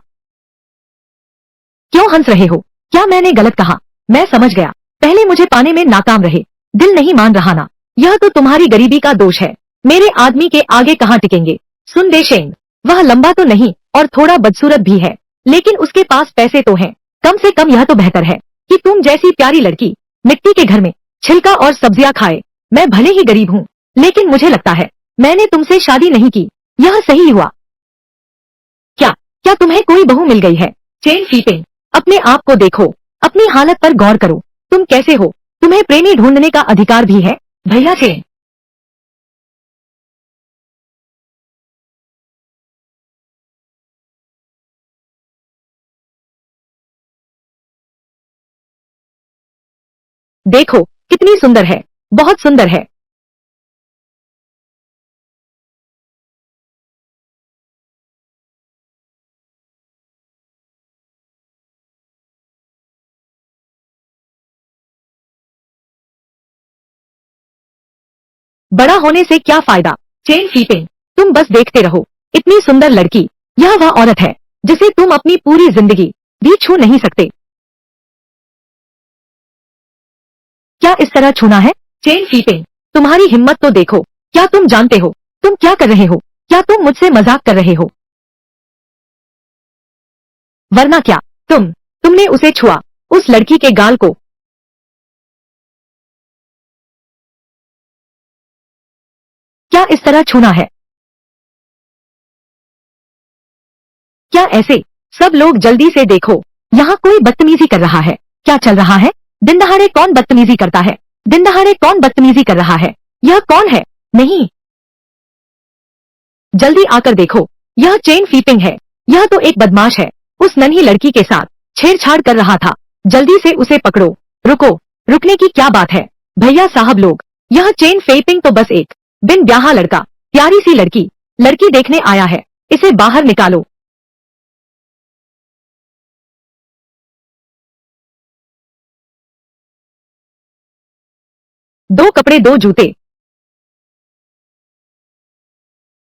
क्यों हंस रहे हो? क्या मैंने गलत कहा? मैं समझ गया, पहले मुझे पाने में नाकाम रहे, दिल नहीं मान रहा ना। यह तो तुम्हारी गरीबी का दोष है, मेरे आदमी के आगे कहाँ टिकेंगे। सुन दे शेंग, वह लंबा तो नहीं और थोड़ा बदसूरत भी है, लेकिन उसके पास पैसे तो हैं। कम से कम यह तो बेहतर है कि तुम जैसी प्यारी लड़की मिट्टी के घर में छिलका और सब्जियां खाए। मैं भले ही गरीब हूँ, लेकिन मुझे लगता है मैंने तुमसे शादी नहीं की, यह सही हुआ। क्या क्या तुम्हें कोई बहू मिल गई है? चेन फीपिंग, अपने आप को देखो, अपनी हालत पर गौर करो, तुम कैसे हो? तुम्हें प्रेमी ढूंढने का अधिकार भी है भैया चेन। देखो कितनी सुंदर है, बहुत सुंदर है। बड़ा होने से क्या फायदा? चेन फीपिंग, तुम बस देखते रहो, इतनी सुंदर लड़की, यह वह औरत है जिसे तुम अपनी पूरी जिंदगी भी छू नहीं सकते। क्या इस तरह छूना है? चेन फीपिंग, तुम्हारी हिम्मत तो देखो, क्या तुम जानते हो तुम क्या कर रहे हो? क्या तुम मुझसे मजाक कर रहे हो? वरना क्या, तुमने उसे छुआ, उस लड़की के गाल को। क्या इस तरह छूना है? क्या ऐसे? सब लोग जल्दी से देखो, यहाँ कोई बदतमीजी कर रहा है। क्या चल रहा है? दिन दहाड़े कौन बदतमीजी करता है? दिन दहाड़े कौन बदतमीजी कर रहा है? यह कौन है? नहीं, जल्दी आकर देखो, यह चेन फीपिंग है, यह तो एक बदमाश है, उस नन्ही लड़की के साथ छेड़छाड़ कर रहा था, जल्दी से उसे पकड़ो। रुको, रुकने की क्या बात है? भैया साहब लोग, यह चेन फीपिंग तो बस एक बिन ब्याहा लड़का, प्यारी सी लड़की लड़की देखने आया है, इसे बाहर निकालो। दो कपड़े दो जूते,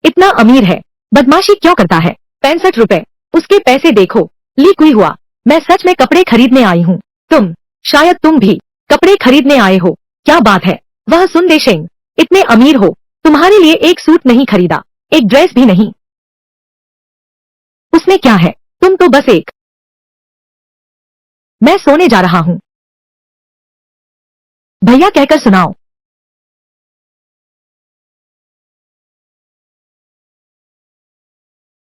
इतना अमीर है, बदमाशी क्यों करता है? 65 रुपए, उसके पैसे देखो, ली कोई हुआ। मैं सच में कपड़े खरीदने आई हूँ, शायद तुम भी कपड़े खरीदने आए हो। क्या बात है? वह सुन दे शेंग, इतने अमीर हो, तुम्हारे लिए एक सूट नहीं खरीदा, एक ड्रेस भी नहीं। उसमें क्या है, तुम तो बस एक। मैं सोने जा रहा हूँ, भैया कहकर सुनाओ।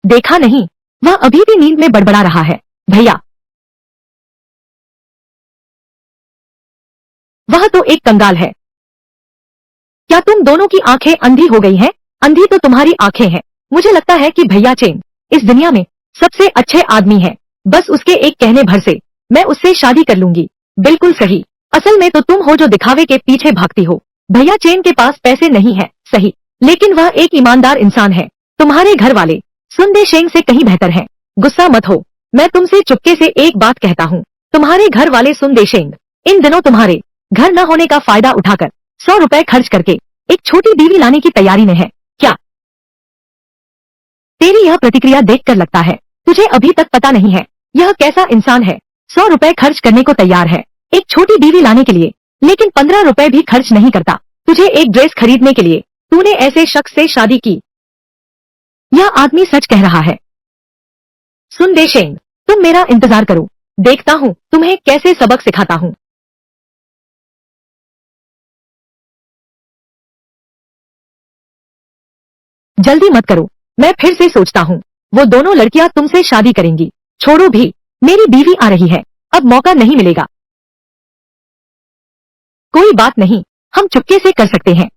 देखा नहीं, वह अभी भी नींद में बड़बड़ा रहा है। भैया, वह तो एक कंगाल है। क्या तुम दोनों की आंखें अंधी हो गई हैं? अंधी तो तुम्हारी आंखें हैं। मुझे लगता है कि भैया चेन इस दुनिया में सबसे अच्छे आदमी है, बस उसके एक कहने भर से मैं उससे शादी कर लूंगी। बिल्कुल सही, असल में तो तुम हो जो दिखावे के पीछे भागती हो। भैया चेन के पास पैसे नहीं है, सही, लेकिन वह एक ईमानदार इंसान है। तुम्हारे घर वाले सुनदे शेंग से कहीं बेहतर हैं। गुस्सा मत हो, मैं तुमसे चुपके से एक बात कहता हूँ। तुम्हारे घर वाले सुनदे शेंग इन दिनों तुम्हारे घर न होने का फायदा उठाकर 100 रुपए खर्च करके एक छोटी बीवी लाने की तैयारी में है। क्या तेरी यह प्रतिक्रिया देखकर लगता है तुझे अभी तक पता नहीं है यह कैसा इंसान है? 100 रुपए खर्च करने को तैयार है एक छोटी बीवी लाने के लिए, लेकिन 15 रुपए भी खर्च नहीं करता तुझे एक ड्रेस खरीदने के लिए। तूने ऐसे शख्स से शादी की? यह आदमी सच कह रहा है। सुन दे शेंग, तुम मेरा इंतजार करो, देखता हूँ तुम्हें कैसे सबक सिखाता हूँ। जल्दी मत करो, मैं फिर से सोचता हूँ, वो दोनों लड़कियां तुमसे शादी करेंगी। छोड़ो भी, मेरी बीवी आ रही है, अब मौका नहीं मिलेगा। कोई बात नहीं, हम चुपके से कर सकते हैं।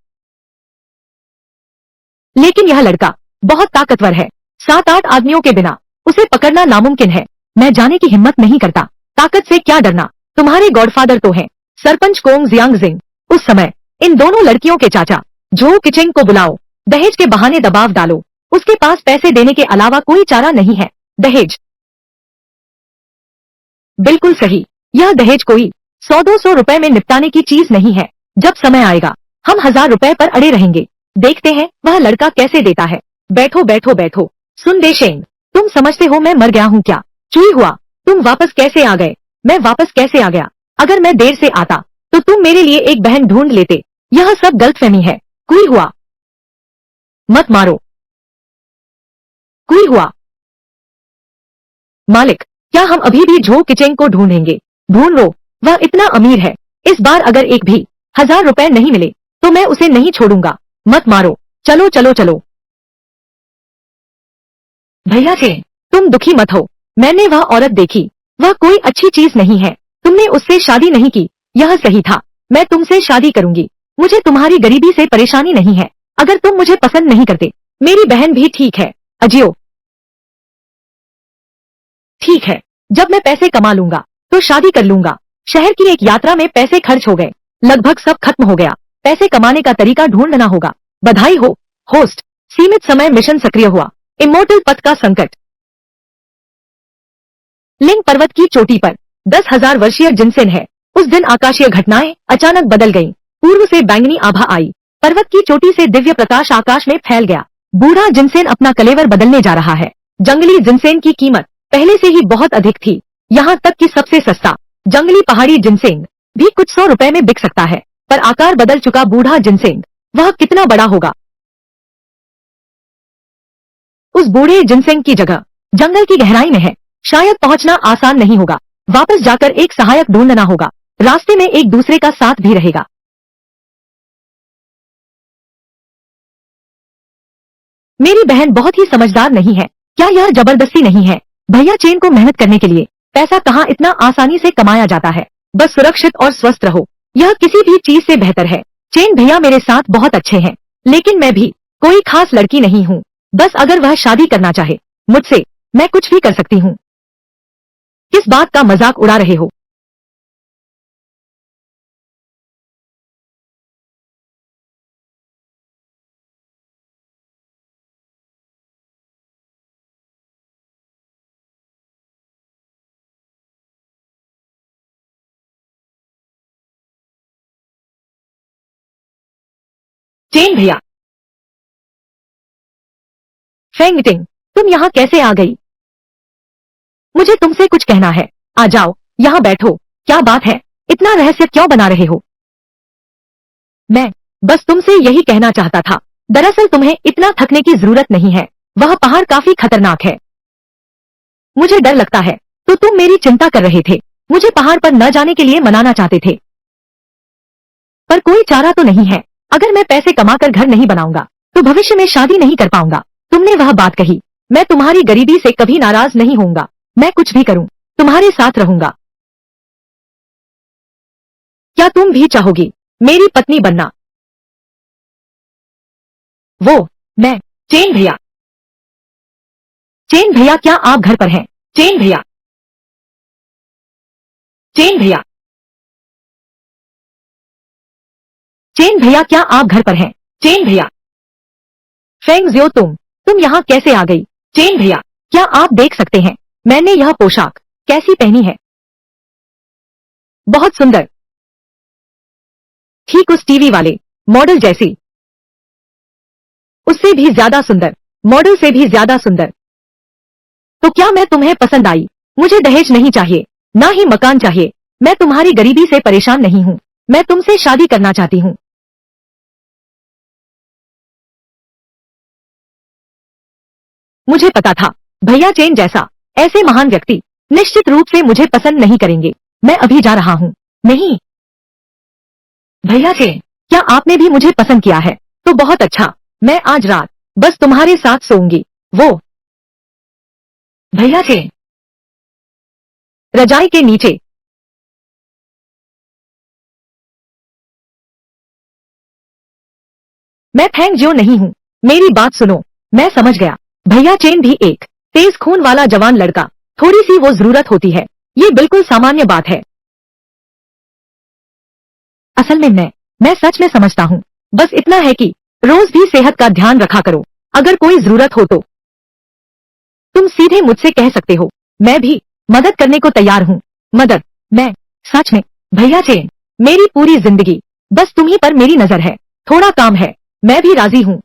लेकिन यह लड़का बहुत ताकतवर है, 7-8 आदमियों के बिना उसे पकड़ना नामुमकिन है। मैं जाने की हिम्मत नहीं करता, ताकत से क्या डरना। तुम्हारे गॉडफादर तो हैं सरपंच कोंग जियांग जिंग। उस समय इन दोनों लड़कियों के चाचा जो किचेंग को बुलाओ, दहेज के बहाने दबाव डालो, उसके पास पैसे देने के अलावा कोई चारा नहीं है। दहेज, बिल्कुल सही, यह दहेज कोई 100-200 रुपए में निपटाने की चीज नहीं है। जब समय आएगा हम 1000 रुपए पर अड़े रहेंगे, देखते हैं वह लड़का कैसे देता है। बैठो बैठो बैठो। सुन दे शेंग, तुम समझते हो मैं मर गया हूँ क्या? चुई हुआ, तुम वापस कैसे आ गए? मैं वापस कैसे आ गया? अगर मैं देर से आता तो तुम मेरे लिए एक बहन ढूंढ लेते। यह सब गलतफहमी है। कोई हुआ। मत मारो। कोई हुआ। मालिक, क्या हम अभी भी झो किचेंग को ढूंढेंगे? ढूंढ लो, वह इतना अमीर है। इस बार अगर एक भी 1000 रुपए नहीं मिले तो मैं उसे नहीं छोड़ूंगा। मत मारो। चलो चलो चलो। भैया चेन, तुम दुखी मत हो। मैंने वह औरत देखी, वह कोई अच्छी चीज नहीं है। तुमने उससे शादी नहीं की, यह सही था। मैं तुमसे शादी करूंगी। मुझे तुम्हारी गरीबी से परेशानी नहीं है। अगर तुम मुझे पसंद नहीं करते, मेरी बहन भी ठीक है। अजियो। ठीक है, जब मैं पैसे कमा लूंगा तो शादी कर लूंगा। शहर की एक यात्रा में पैसे खर्च हो गए, लगभग सब खत्म हो गया। पैसे कमाने का तरीका ढूंढना होगा। बधाई हो होस्ट। सीमित समय मिशन सक्रिय हुआ। इमोर्टल पथ का संकट। लिंग पर्वत की चोटी पर 10,000 वर्षीय जिनसेन है। उस दिन आकाशीय घटनाएं अचानक बदल गईं। पूर्व से बैंगनी आभा आई। पर्वत की चोटी से दिव्य प्रकाश आकाश में फैल गया। बूढ़ा जिनसेन अपना कलेवर बदलने जा रहा है। जंगली जिनसेन की कीमत पहले से ही बहुत अधिक थी। यहाँ तक कि सबसे सस्ता जंगली पहाड़ी जिनसेन भी कुछ 100 रुपए में बिक सकता है। पर आकार बदल चुका बूढ़ा जिनसेन, वह कितना बड़ा होगा? उस बूढ़े जिनसेन की जगह जंगल की गहराई में है। शायद पहुंचना आसान नहीं होगा। वापस जाकर एक सहायक ढूंढना होगा। रास्ते में एक दूसरे का साथ भी रहेगा। मेरी बहन बहुत ही समझदार नहीं है। क्या यह जबरदस्ती नहीं है? भैया चेन को मेहनत करने के लिए पैसा कहाँ इतना आसानी से कमाया जाता है। बस सुरक्षित और स्वस्थ रहो, यह किसी भी चीज से बेहतर है। चेन भैया मेरे साथ बहुत अच्छे हैं, लेकिन मैं भी कोई खास लड़की नहीं हूँ। बस अगर वह शादी करना चाहे मुझसे, मैं कुछ भी कर सकती हूँ। किस बात का मजाक उड़ा रहे हो? चेन भैया। फेंगटिंग, तुम यहाँ कैसे आ गई? मुझे तुमसे कुछ कहना है। आ जाओ, यहाँ बैठो। क्या बात है? इतना रहस्य क्यों बना रहे हो? मैं बस तुमसे यही कहना चाहता था। दरअसल तुम्हें इतना थकने की जरूरत नहीं है। वह पहाड़ काफी खतरनाक है। मुझे डर लगता है। तो तुम मेरी चिंता कर रहे थे। मुझे पहाड़ पर न जाने के लिए मनाना चाहते थे। पर कोई चारा तो नहीं है। अगर मैं पैसे कमाकर घर नहीं बनाऊंगा तो भविष्य में शादी नहीं कर पाऊंगा। तुमने वह बात कही। मैं तुम्हारी गरीबी से कभी नाराज नहीं होऊंगा। मैं कुछ भी करूं, तुम्हारे साथ रहूंगा। क्या तुम भी चाहोगी मेरी पत्नी बनना? वो मैं। चेन भैया। चेन भैया, क्या आप घर पर हैं? चेन भैया। चेन भैया। चेन भैया, क्या आप घर पर हैं? चेन भैया। फेंगजियो, तुम यहाँ कैसे आ गई? चेन भैया, क्या आप देख सकते हैं मैंने यह पोशाक कैसी पहनी है? बहुत सुंदर। ठीक उस टीवी वाले मॉडल जैसी। उससे भी ज्यादा सुंदर। मॉडल से भी ज्यादा सुंदर। तो क्या मैं तुम्हें पसंद आई? मुझे दहेज नहीं चाहिए, ना ही मकान चाहिए। मैं तुम्हारी गरीबी से परेशान नहीं हूँ। मैं तुमसे शादी करना चाहती हूँ। मुझे पता था भैया चेन जैसा ऐसे महान व्यक्ति निश्चित रूप से मुझे पसंद नहीं करेंगे। मैं अभी जा रहा हूँ। नहीं भैया चेन, क्या आपने भी मुझे पसंद किया है? तो बहुत अच्छा। मैं आज रात बस तुम्हारे साथ सोऊंगी। वो भैया चेन। रजाई के नीचे। मैं फैंग जियो नहीं हूँ। मेरी बात सुनो। मैं समझ गया। भैया चेन भी एक तेज खून वाला जवान लड़का। थोड़ी सी वो जरूरत होती है। ये बिल्कुल सामान्य बात है। असल में मैं सच में समझता हूँ। बस इतना है कि रोज भी सेहत का ध्यान रखा करो। अगर कोई जरूरत हो तो तुम सीधे मुझसे कह सकते हो। मैं भी मदद करने को तैयार हूँ। मदद? मैं सच में भैया चेन, मेरी पूरी जिंदगी बस तुम्ही पर मेरी नजर है। थोड़ा काम है, मैं भी राजी हूँ।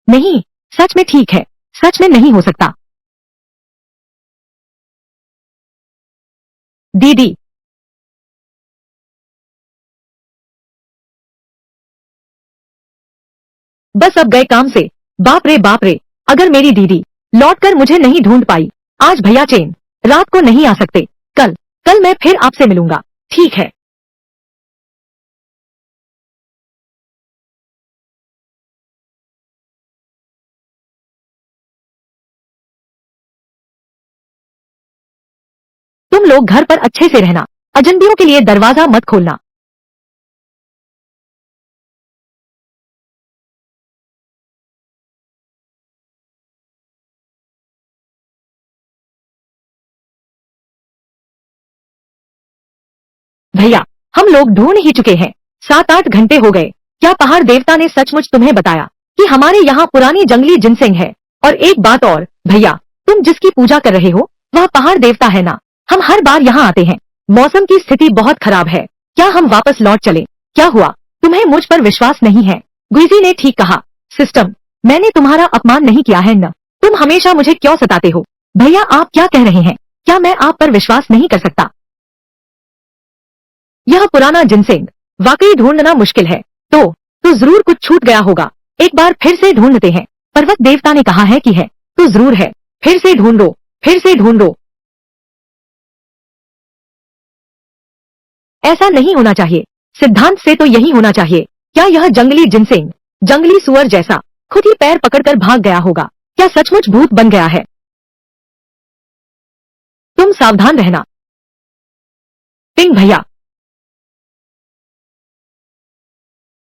नहीं, सच में ठीक है। सच में नहीं हो सकता। दीदी, बस अब गए काम से। बाप रे बाप रे, अगर मेरी दीदी लौटकर मुझे नहीं ढूंढ पाई, आज भैया चेन रात को नहीं आ सकते। कल कल मैं फिर आपसे मिलूंगा, ठीक है? तुम लोग घर पर अच्छे से रहना, अजनबियों के लिए दरवाजा मत खोलना। भैया, हम लोग ढूंढ ही चुके हैं, 7-8 घंटे हो गए। क्या पहाड़ देवता ने सचमुच तुम्हें बताया कि हमारे यहाँ पुरानी जंगली जिनसेंग है? और एक बात और भैया, तुम जिसकी पूजा कर रहे हो वह पहाड़ देवता है ना? हम हर बार यहाँ आते हैं, मौसम की स्थिति बहुत खराब है, क्या हम वापस लौट चले? क्या हुआ, तुम्हें मुझ पर विश्वास नहीं है? गुइजी ने ठीक कहा। सिस्टम, मैंने तुम्हारा अपमान नहीं किया है न? तुम हमेशा मुझे क्यों सताते हो? भैया आप क्या कह रहे हैं? क्या मैं आप पर विश्वास नहीं कर सकता? यह पुराना जिनसेंग वाकई ढूंढना मुश्किल है। तो जरूर कुछ छूट गया होगा। एक बार फिर से ढूंढते हैं। पर्वत देवता ने कहा है कि है, तो जरूर है। फिर से ढूंढो, फिर से ढूंढो। ऐसा नहीं होना चाहिए, सिद्धांत से तो यही होना चाहिए। क्या यह जंगली जिनसेंग जंगली सुअर जैसा खुद ही पैर पकड़कर भाग गया होगा? क्या सचमुच भूत बन गया है? तुम सावधान रहना। पिंग भैया,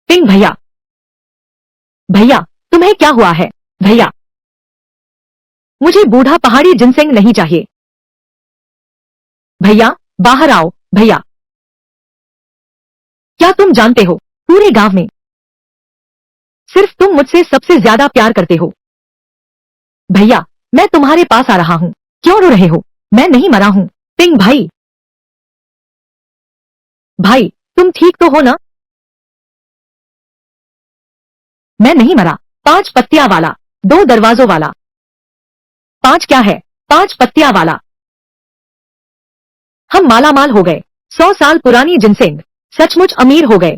पिंग भैया, भैया तुम्हें क्या हुआ है? भैया, मुझे बूढ़ा पहाड़ी जिनसेंग नहीं चाहिए। भैया बाहर आओ। भैया, क्या तुम जानते हो पूरे गांव में सिर्फ तुम मुझसे सबसे ज्यादा प्यार करते हो? भैया, मैं तुम्हारे पास आ रहा हूँ, क्यों रो रहे हो? मैं नहीं मरा हूँ। पिंग भाई, भाई तुम ठीक तो हो ना? मैं नहीं मरा। 5 पत्तियां वाला, 2 दरवाजों वाला। 5 क्या है? 5 पत्तियां वाला। हम मालामाल हो गए। 100 साल पुरानी जिनसेंग, सचमुच अमीर हो गए।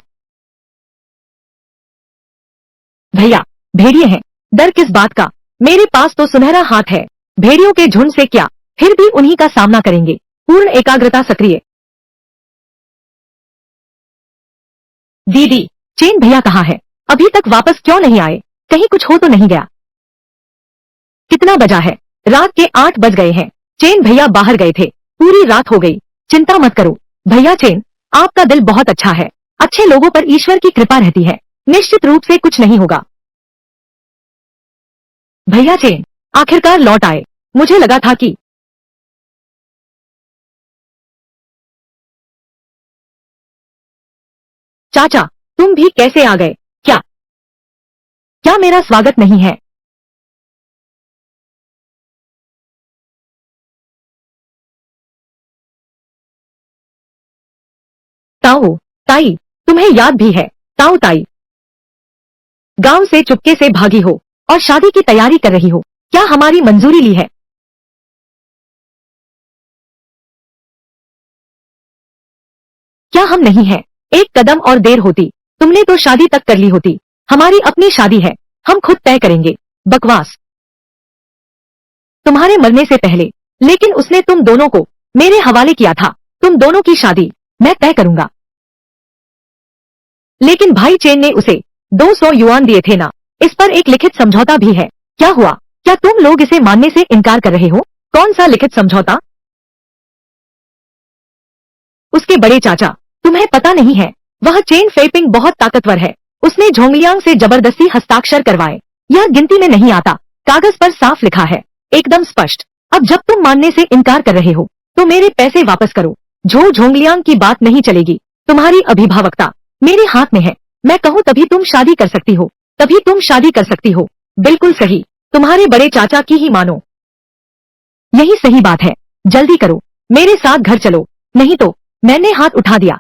भैया, भेड़िए हैं, डर किस बात का? मेरे पास तो सुनहरा हाथ है। भेड़ियों के झुंड से क्या, फिर भी उन्हीं का सामना करेंगे। पूर्ण एकाग्रता सक्रिय। दीदी, चेन भैया कहाँ है? अभी तक वापस क्यों नहीं आए? कहीं कुछ हो तो नहीं गया? कितना बजा है? रात के 8 बज गए हैं। चेन भैया बाहर गए थे, पूरी रात हो गई। चिंता मत करो भैया चेन, आपका दिल बहुत अच्छा है। अच्छे लोगों पर ईश्वर की कृपा रहती है, निश्चित रूप से कुछ नहीं होगा। भैया चेन आखिरकार लौट आए। मुझे लगा था कि चाचा, तुम भी कैसे आ गए? क्या क्या मेरा स्वागत नहीं है? ताऊ, ताई, तुम्हें याद भी है? ताऊ ताई, गांव से चुपके से भागी हो और शादी की तैयारी कर रही हो। क्या हमारी मंजूरी ली है? क्या हम नहीं हैं? एक कदम और देर होती, तुमने तो शादी तक कर ली होती। हमारी अपनी शादी है, हम खुद तय करेंगे। बकवास, तुम्हारे मरने से पहले। लेकिन उसने तुम दोनों को मेरे हवाले किया था। तुम दोनों की शादी मैं तय करूंगा। लेकिन भाई चेन ने उसे 200 युआन दिए थे ना? इस पर एक लिखित समझौता भी है। क्या हुआ? क्या तुम लोग इसे मानने से इनकार कर रहे हो? कौन सा लिखित समझौता? उसके बड़े चाचा, तुम्हें पता नहीं है, वह चेन फेपिंग बहुत ताकतवर है। उसने झोंगलियांग से जबरदस्ती हस्ताक्षर करवाए। यह गिनती में नहीं आता, कागज पर साफ लिखा है, एकदम स्पष्ट। अब जब तुम मानने से इनकार कर रहे हो, तो मेरे पैसे वापस करो। जो झोंगलियांग की बात नहीं चलेगी। तुम्हारी अभिभावकता मेरे हाथ में है। मैं कहूँ तभी तुम शादी कर सकती हो, तभी तुम शादी कर सकती हो। बिल्कुल सही, तुम्हारे बड़े चाचा की ही मानो। यही सही बात है। जल्दी करो, मेरे साथ घर चलो, नहीं तो। मैंने हाथ उठा दिया।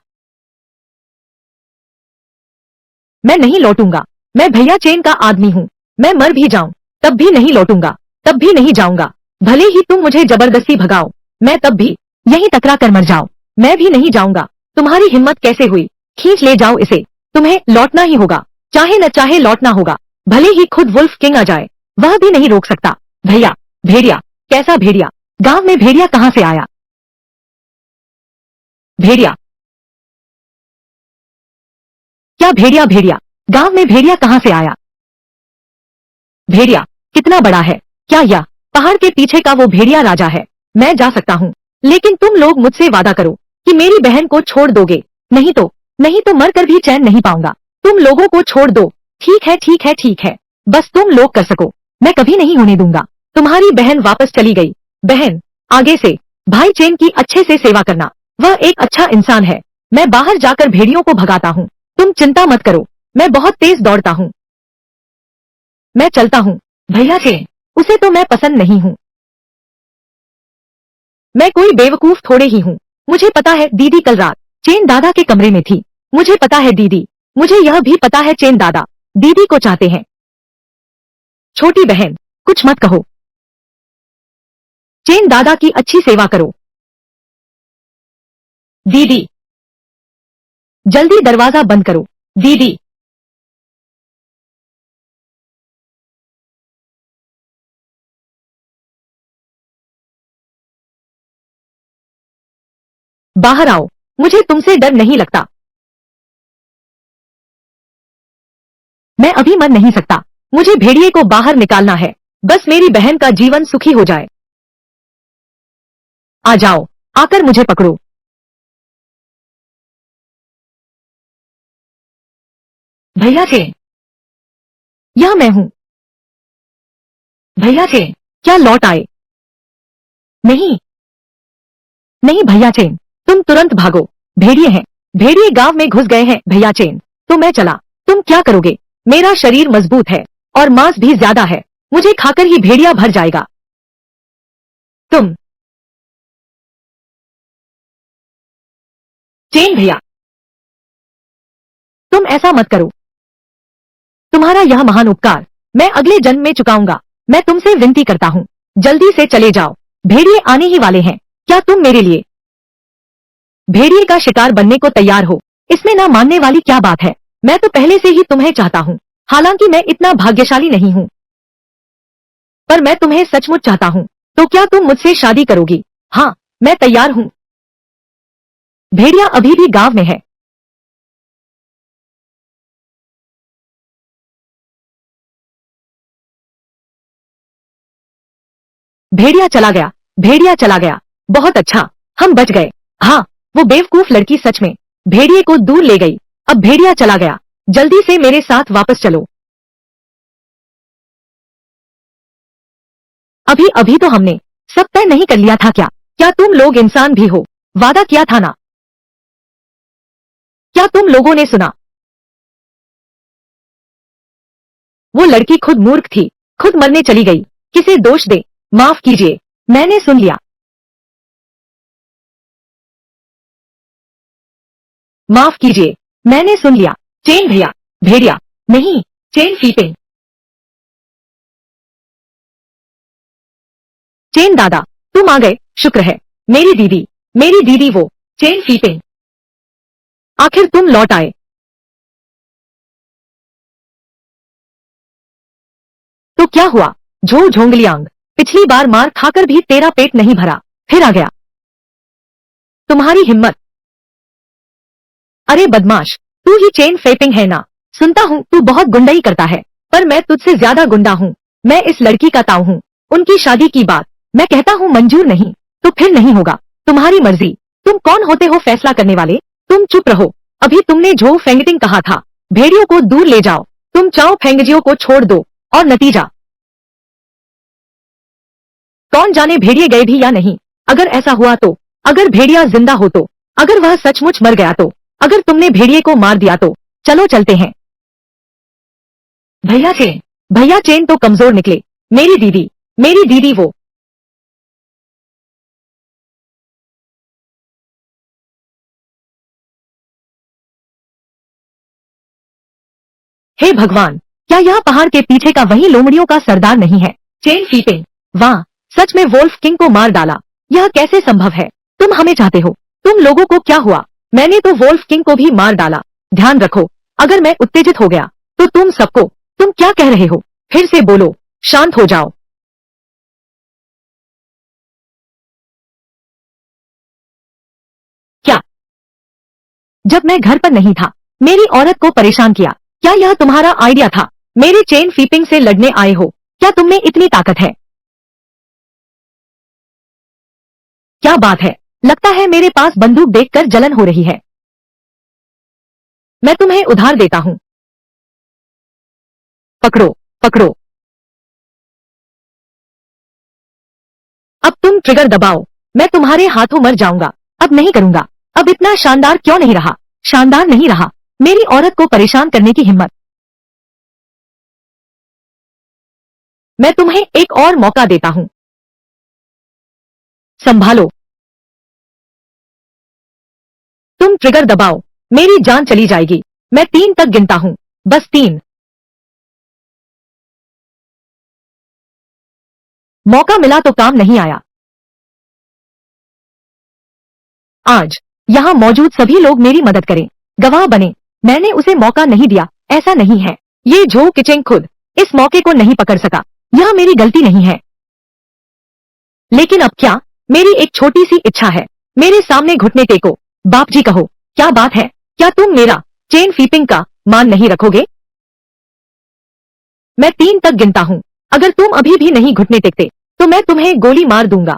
मैं नहीं लौटूंगा। मैं भैया चेन का आदमी हूँ। मैं मर भी जाऊं तब भी नहीं लौटूंगा, तब भी नहीं जाऊंगा। भले ही तुम मुझे जबरदस्ती भगाओ, मैं तब भी यहीं टकरा कर मर जाऊं। मैं भी नहीं जाऊंगा। तुम्हारी हिम्मत कैसे हुई? खींच ले जाओ इसे। तुम्हें लौटना ही होगा, चाहे न चाहे लौटना होगा। भले ही खुद वुल्फ किंग आ जाए, वह भी नहीं रोक सकता। भैया, भेड़िया? कैसा भेड़िया? गांव में भेड़िया कहां से आया? भेड़िया? क्या भेड़िया? भेड़िया? गांव में भेड़िया कहां से आया? भेड़िया? कितना बड़ा है? क्या यह पहाड़ के पीछे का वो भेड़िया राजा है? मैं जा सकता हूँ, लेकिन तुम लोग मुझसे वादा करो कि मेरी बहन को छोड़ दोगे। नहीं तो मरकर भी चैन नहीं पाऊंगा। तुम लोगों को छोड़ दो। ठीक है, ठीक है, ठीक है, बस तुम लोग कर सको। मैं कभी नहीं होने दूंगा। तुम्हारी बहन वापस चली गई। बहन, आगे से भाई चेन की अच्छे से सेवा करना। वह एक अच्छा इंसान है। मैं बाहर जाकर भेड़ियों को भगाता हूँ। तुम चिंता मत करो, मैं बहुत तेज दौड़ता हूँ। मैं चलता हूँ। भैया चेन, उसे तो मैं पसंद नहीं हूँ। मैं कोई बेवकूफ थोड़े ही हूँ। मुझे पता है दीदी कल रात चेन दादा के कमरे में थी। मुझे पता है दीदी, मुझे यह भी पता है चेन दादा दीदी को चाहते हैं। छोटी बहन, कुछ मत कहो। चेन दादा की अच्छी सेवा करो। दीदी, जल्दी दरवाजा बंद करो। दीदी, बाहर आओ। मुझे तुमसे डर नहीं लगता। मैं अभी मर नहीं सकता। मुझे भेड़िए को बाहर निकालना है। बस मेरी बहन का जीवन सुखी हो जाए। आ जाओ, आकर मुझे पकड़ो। भैया चेन, यह मैं हूँ। भैया चेन, क्या लौट आए? नहीं, नहीं भैया चेन, तुम तुरंत भागो। भेड़िए हैं। भेड़िए गांव में घुस गए हैं भैया चेन। तो मैं चला। तुम क्या करोगे? मेरा शरीर मजबूत है और मांस भी ज्यादा है। मुझे खाकर ही भेड़िया भर जाएगा। तुम, चेन भैया, तुम ऐसा मत करो। तुम्हारा यह महान उपकार मैं अगले जन्म में चुकाऊंगा। मैं तुमसे विनती करता हूँ, जल्दी से चले जाओ। भेड़िए आने ही वाले हैं। क्या तुम मेरे लिए भेड़िए का शिकार बनने को तैयार हो? इसमें ना मानने वाली क्या बात है? मैं तो पहले से ही तुम्हें चाहता हूँ। हालांकि मैं इतना भाग्यशाली नहीं हूँ, पर मैं तुम्हें सचमुच चाहता हूँ। तो क्या तुम मुझसे शादी करोगी? हाँ, मैं तैयार हूँ। भेड़िया अभी भी गांव में है। भेड़िया चला गया। भेड़िया चला गया। बहुत अच्छा, हम बच गए। हाँ, वो बेवकूफ लड़की सच में भेड़िए को दूर ले गई। अब भेड़िया चला गया। जल्दी से मेरे साथ वापस चलो। अभी अभी तो हमने सब तय नहीं कर लिया था क्या? क्या तुम लोग इंसान भी हो? वादा किया था ना? क्या तुम लोगों ने सुना? वो लड़की खुद मूर्ख थी, खुद मरने चली गई। किसे दोष दे? माफ कीजिए, मैंने सुन लिया। माफ कीजिए, मैंने सुन लिया। चेन भैया, भेड़िया नहीं, चेन फीपिंग। चेन दादा, तुम आ गए, शुक्र है। मेरी दीदी वो चेन फीपिंग, आखिर तुम लौट आए। तो क्या हुआ? झो झोंगलियांग, पिछली बार मार खाकर भी तेरा पेट नहीं भरा, फिर आ गया। तुम्हारी हिम्मत। अरे बदमाश, तू ही चेन फेपिंग है ना? सुनता हूँ तू बहुत गुंडाई करता है, पर मैं तुझसे ज्यादा गुंडा हूँ। मैं इस लड़की का ताऊ हूँ। उनकी शादी की बात मैं कहता हूँ मंजूर नहीं, तो फिर नहीं होगा। तुम्हारी मर्जी। तुम कौन होते हो फैसला करने वाले? तुम चुप रहो। अभी तुमने झो फेंगटिंग कहा था। भेड़ियों को दूर ले जाओ। तुम चाओ फेंगजियों को छोड़ दो, और नतीजा कौन जाने भेड़िए गए भी या नहीं। अगर ऐसा हुआ तो, अगर भेड़िया जिंदा हो तो, अगर वह सचमुच मर गया तो, अगर तुमने भेड़िए को मार दिया तो, चलो चलते हैं। भैया चेन, भैया चेन तो कमजोर निकले। मेरी दीदी वो। हे भगवान, क्या यह पहाड़ के पीछे का वही लोमड़ियों का सरदार नहीं है? चेन फीपिंग, वाह, सच में वोल्फ किंग को मार डाला। यह कैसे संभव है? तुम हमें चाहते हो, तुम लोगों को क्या हुआ? मैंने तो वोल्फ किंग को भी मार डाला। ध्यान रखो, अगर मैं उत्तेजित हो गया तो तुम क्या कह रहे हो? फिर से बोलो। शांत हो जाओ। क्या? जब मैं घर पर नहीं था, मेरी औरत को परेशान किया। क्या यह तुम्हारा आइडिया था? मेरे चेन स्वीपिंग से लड़ने आए हो? क्या तुम में इतनी ताकत है? क्या बात है, लगता है मेरे पास बंदूक देखकर जलन हो रही है। मैं तुम्हें उधार देता हूँ। पकड़ो, पकड़ो। अब तुम ट्रिगर दबाओ। मैं तुम्हारे हाथों मर जाऊंगा। अब नहीं करूंगा। अब इतना शानदार क्यों नहीं रहा? शानदार नहीं रहा। मेरी औरत को परेशान करने की हिम्मत। मैं तुम्हें एक और मौका देता हूं। संभालो। तुम ट्रिगर दबाओ, मेरी जान चली जाएगी। मैं 3 तक गिनता हूं। बस 3। मौका मिला तो काम नहीं आया। आज यहाँ मौजूद सभी लोग मेरी मदद करें, गवाह बने। मैंने उसे मौका नहीं दिया, ऐसा नहीं है। ये जो किचेंग खुद इस मौके को नहीं पकड़ सका, यह मेरी गलती नहीं है। लेकिन अब क्या? मेरी एक छोटी सी इच्छा है। मेरे सामने घुटने टेको। बाप जी कहो, क्या बात है? क्या तुम मेरा चेन स्वीपिंग का मान नहीं रखोगे? मैं 3 तक गिनता हूँ। अगर तुम अभी भी नहीं घुटने टेकते, तो मैं तुम्हें गोली मार दूंगा।